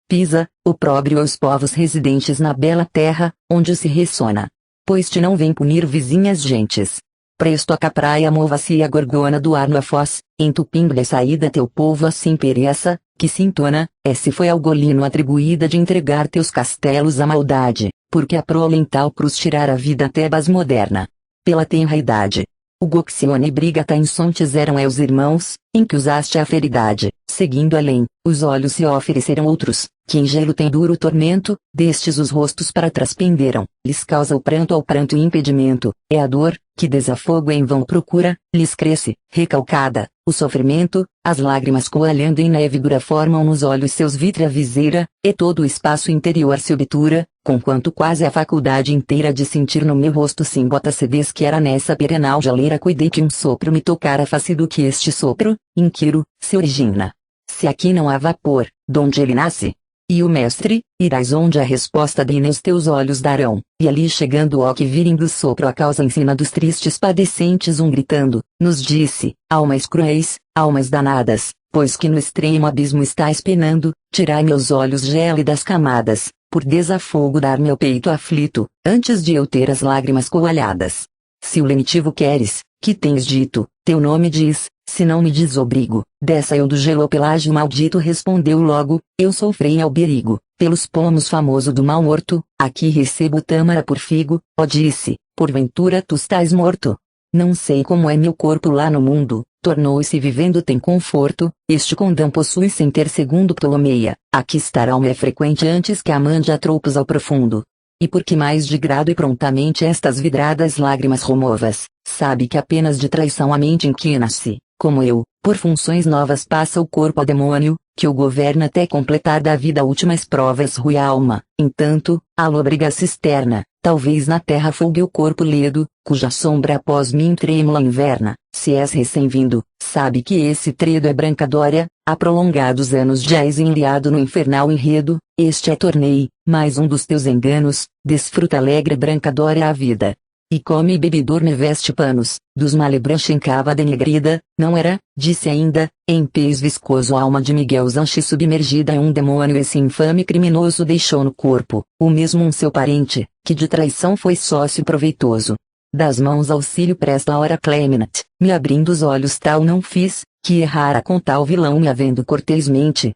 Pisa, opróbrio aos povos residentes na bela terra, onde se ressona. Pois te não vem punir vizinhas gentes. Presto a capraia mova-se e a gorgona do ar no foz, entupindo-lhe a saída teu povo assim pereça, que sintona, se foi ao Golino atribuída de entregar teus castelos à maldade, porque a prole em tal cruz tirar a vida Tebas moderna. Pela tenra idade. O Goxione e Brigata insontes eram os irmãos, em que usaste a feridade, seguindo além, os olhos se ofereceram outros, que em gelo tem duro tormento, destes os rostos para trás penderam, lhes causa o pranto ao pranto impedimento, é a dor, que desafogo em vão procura, lhes cresce, recalcada, o sofrimento, as lágrimas coalhando em neve dura formam nos olhos seus vítrea viseira, e todo o espaço interior se obtura, conquanto quase a faculdade inteira de sentir no meu rosto se embota sedez que era nessa perenal jaleira cuidei que um sopro me tocara a face do que este sopro, inquiro, se origina. Se aqui não há vapor, donde ele nasce? E o mestre, irás onde a resposta de Inês teus olhos darão, e ali chegando ó que virem do sopro a causa em cima dos tristes padecentes gritando, nos disse, almas cruéis, almas danadas, pois que no extremo abismo estáis penando, tirai meus olhos gélidas camadas, por desafogo dar meu peito aflito, antes de eu ter as lágrimas coalhadas. Se o lenitivo queres, que tens dito, teu nome diz, se não me desobrigo, dessa eu do gelo pelágio maldito respondeu logo, eu sou Frei Alberigo, pelos pomos famoso do mal morto, aqui recebo tâmara por figo, ó disse, porventura tu estás morto? Não sei como é meu corpo lá no mundo, tornou-se vivendo tem conforto, este condão possui sem ter segundo Ptolomeia, aqui estará alma é frequente antes que a mande a tropos ao profundo. E por que mais de grado e prontamente estas vidradas lágrimas removas, sabe que apenas de traição a mente inclina-se, como eu, por funções novas passa o corpo ao demônio, que o governa até completar da vida últimas provas rui a alma, entanto, a lôbrega cisterna, talvez na terra folgue o corpo ledo, cuja sombra após mim trêmula inverna, se és recém-vindo, sabe que esse tredo é branca dória, há prolongados anos jaz enliado no infernal enredo, este é tornei, mais um dos teus enganos, desfruta alegre branca dória a vida. E come e bebe dorme veste panos, dos malebranche em cava denegrida, não era, disse ainda, em pez viscoso alma de Miguel Zanchi submergida em um demônio esse infame criminoso deixou no corpo, o mesmo um seu parente, que de traição foi sócio proveitoso. Das mãos auxílio presta a hora clemenat, me abrindo os olhos tal não fiz, que errara com tal vilão me havendo cortesmente,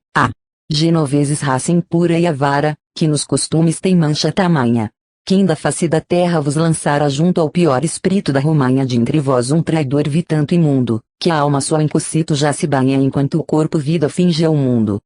genoveses raça impura e avara, que nos costumes tem mancha tamanha. Quem da face da terra vos lançara junto ao pior espírito da Romanha de entre vós um traidor vi tanto imundo, que a alma só em cocito já se banha enquanto o corpo vida finge ao mundo.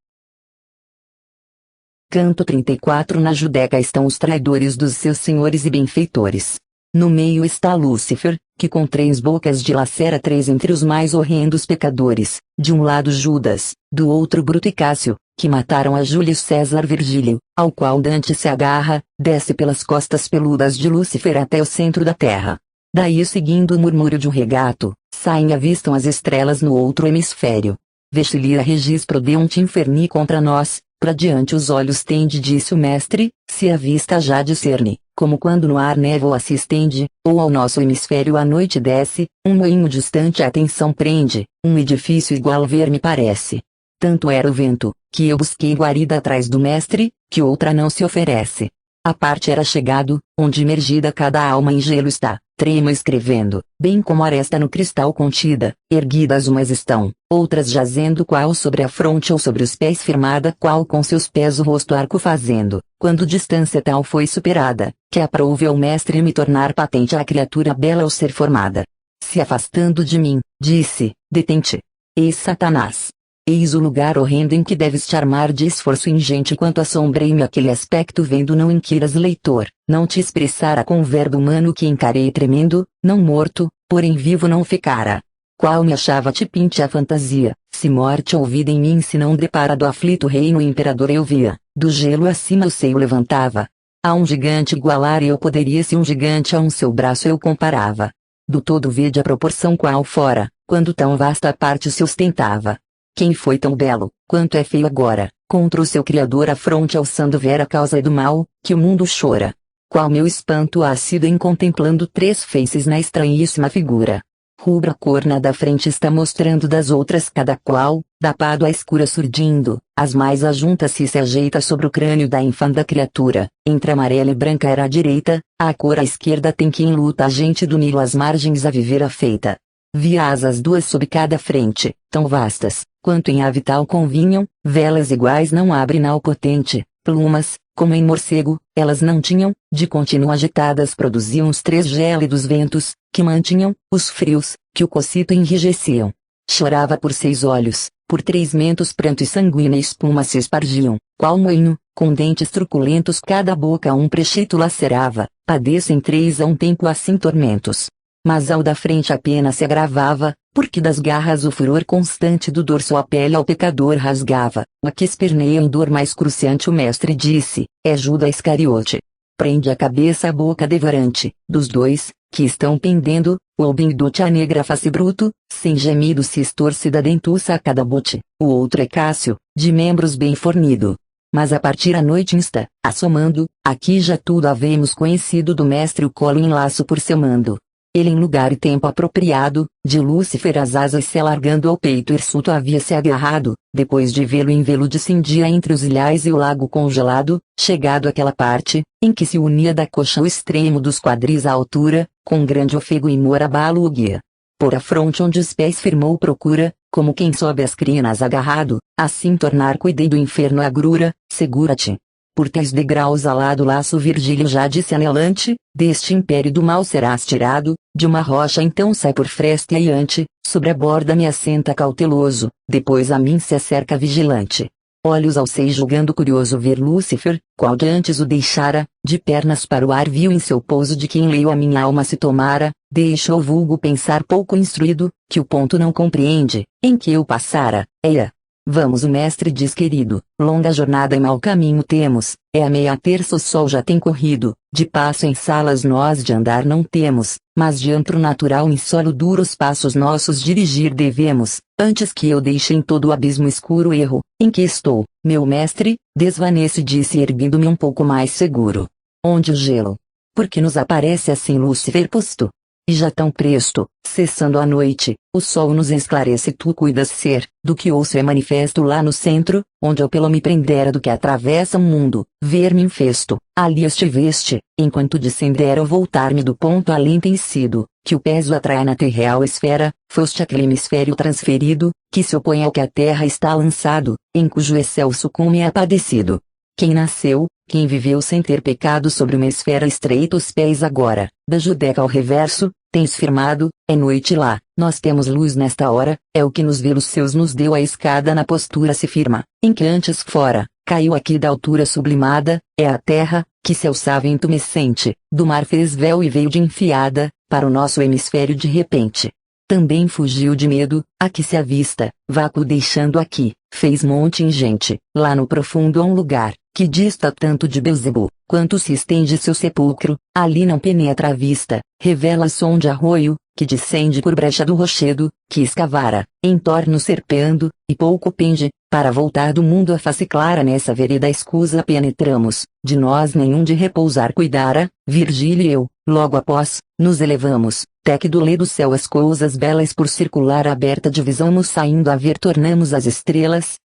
Canto 34 Na Judeca estão os traidores dos seus senhores e benfeitores. No meio está Lúcifer, que com 3 bocas dilacera 3 entre os mais horrendos pecadores, de um lado Judas, do outro Bruto e Cássio, que mataram a Júlio César Virgílio, ao qual Dante se agarra, desce pelas costas peludas de Lúcifer até o centro da terra. Daí seguindo o murmúrio de um regato, saem e avistam as estrelas no outro hemisfério. Vestilia regis prodeunt inferni contra nós, pra diante os olhos tende disse o mestre, se a vista já discerne, como quando no ar névoa se estende, ou ao nosso hemisfério a noite desce, um moinho distante a atenção prende, um edifício igual ver me parece. Tanto era o vento, que eu busquei guarida atrás do mestre, que outra não se oferece. A parte era chegado, onde imergida cada alma em gelo está, trema escrevendo, bem como aresta no cristal contida, erguidas umas estão, outras jazendo qual sobre a fronte ou sobre os pés firmada qual com seus pés o rosto arco fazendo, quando distância tal foi superada, que aprouve ao mestre me tornar patente a criatura bela ao ser formada. Se afastando de mim, disse, detente. Eis Satanás. Eis o lugar horrendo em que deves te armar de esforço ingente quanto assombrei-me aquele aspecto vendo não inquiras leitor, não te expressara com o verbo humano que encarei tremendo, não morto, porém vivo não ficara. Qual me achava te pinte a fantasia, se morte ou vida em mim se não depara do aflito reino imperador eu via, do gelo acima o seio levantava. A um gigante igualar eu poderia se um gigante a um seu braço eu comparava. Do todo vede a proporção qual fora, quando tão vasta a parte se ostentava. Quem foi tão belo, quanto é feio agora, contra o seu Criador a fronte alçando vera causa do mal, que o mundo chora. Qual meu espanto ha sido em contemplando 3 faces na estranhíssima figura. Rubra cor na da frente está mostrando das outras cada qual, da pádua escura surgindo, as mais ajunta-se e se ajeita sobre o crânio da infanda criatura, entre amarela e branca era a direita, a cor à esquerda tem quem luta a gente do Nilo às margens a viver afeita. Via asas 2 sob cada frente, tão vastas, quanto em ave tal convinham, velas iguais não abre nau potente, plumas, como em morcego, elas não tinham, de contínuo agitadas produziam os 3 gélidos ventos, que mantinham, os frios, que o cocito enrijeciam. Chorava por 6 olhos, por 3 mentos pranto e sanguínea espuma se espargiam, qual moinho, com dentes truculentos cada boca um prechito lacerava, padecem 3 a um tempo assim tormentos. Mas ao da frente apenas se agravava, porque das garras o furor constante do dorso a pele ao pecador rasgava, a que esperneia em dor mais cruciante o mestre disse, é Judas Iscariote. Prende a cabeça a boca devorante, dos 2, que estão pendendo, o albindote a negra face bruto, sem gemido se estorce da dentuça a cada bote, o outro é Cássio, de membros bem fornido. Mas a partir a noite insta, assomando, aqui já tudo havemos conhecido do mestre o colo em laço por seu mando. Ele em lugar e tempo apropriado, de Lúcifer as asas se alargando ao peito hirsuto havia se agarrado, depois de vê-lo em velo descendia entre os ilhais e o lago congelado, chegado àquela parte, em que se unia da coxa o extremo dos quadris à altura, com grande ofego e mor abalo o guia. Por a fronte onde os pés firmou procura, como quem sobe as crinas agarrado, assim tornar cuidei do inferno agrura, segura-te. Por teus degraus alado laço Virgílio já disse anelante, deste império do mal serás tirado, de uma rocha então sai por fresta iante, sobre a borda me assenta cauteloso, depois a mim se acerca vigilante. Olhos alcei julgando curioso ver Lúcifer, qual de antes o deixara, de pernas para o ar viu em seu pouso de quem leio a minha alma se tomara, deixa o vulgo pensar pouco instruído, que o ponto não compreende, em que eu passara, eia. Vamos o mestre diz querido, longa jornada e mau caminho temos, é a meia terça o sol já tem corrido, de passo em salas nós de andar não temos, mas de antro natural em solo duro os passos nossos dirigir devemos, antes que eu deixe em todo o abismo escuro erro, em que estou, meu mestre, desvanece disse erguendo-me um pouco mais seguro. Onde o gelo? Por que nos aparece assim Lúcifer posto? E já tão presto, cessando a noite, o sol nos esclarece tu cuidas ser, do que ouço é manifesto lá no centro, onde eu pelo me prendera do que atravessa o mundo, ver-me infesto, ali estiveste, enquanto descendera ou voltar-me do ponto além tem sido, que o peso atrai na terreal esfera, foste aquele hemisfério transferido, que se opõe ao que a terra está lançado, em cujo excelso cume é padecido. Quem nasceu, quem viveu sem ter pecado sobre uma esfera estreita os pés agora, da Judeca ao reverso, tens firmado, é noite lá, nós temos luz nesta hora, é o que nos velos seus nos deu a escada na postura se firma, em que antes fora, caiu aqui da altura sublimada, é a terra, que se alçava intumescente, do mar fez véu e veio de enfiada, para o nosso hemisfério de repente. Também fugiu de medo, aqui se avista, vácuo deixando aqui, fez monte ingente, lá no profundo há um lugar, que dista tanto de Belzebu, quanto se estende seu sepulcro, ali não penetra a vista, revela-se onde arroio, que descende por brecha do rochedo, que escavara, em torno serpeando, e pouco pende, para voltar do mundo a face clara nessa vereda escusa penetramos, de nós nenhum de repousar cuidara, Virgílio e eu, logo após, nos elevamos, até que do lê do céu as coisas belas por circular aberta divisamos saindo a ver tornamos as estrelas.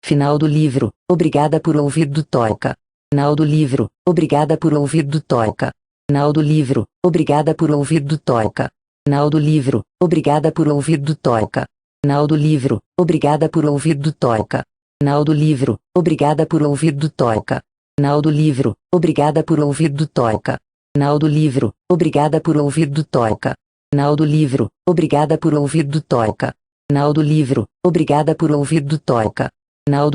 Final do livro, obrigada por ouvir do Toca. Final do livro, obrigada por ouvir do Toca. Final do livro, obrigada por ouvir do Toca. Final do livro, obrigada por ouvir do Toca. Final do livro, obrigada por ouvir do Toca. Final do livro, obrigada por ouvir do Toca. Final do livro, obrigada por ouvir do Toca. Final do livro, obrigada por ouvir do Toca. Final do livro, obrigada por ouvir do Toca. Final do livro, obrigada por ouvir do Toca. Final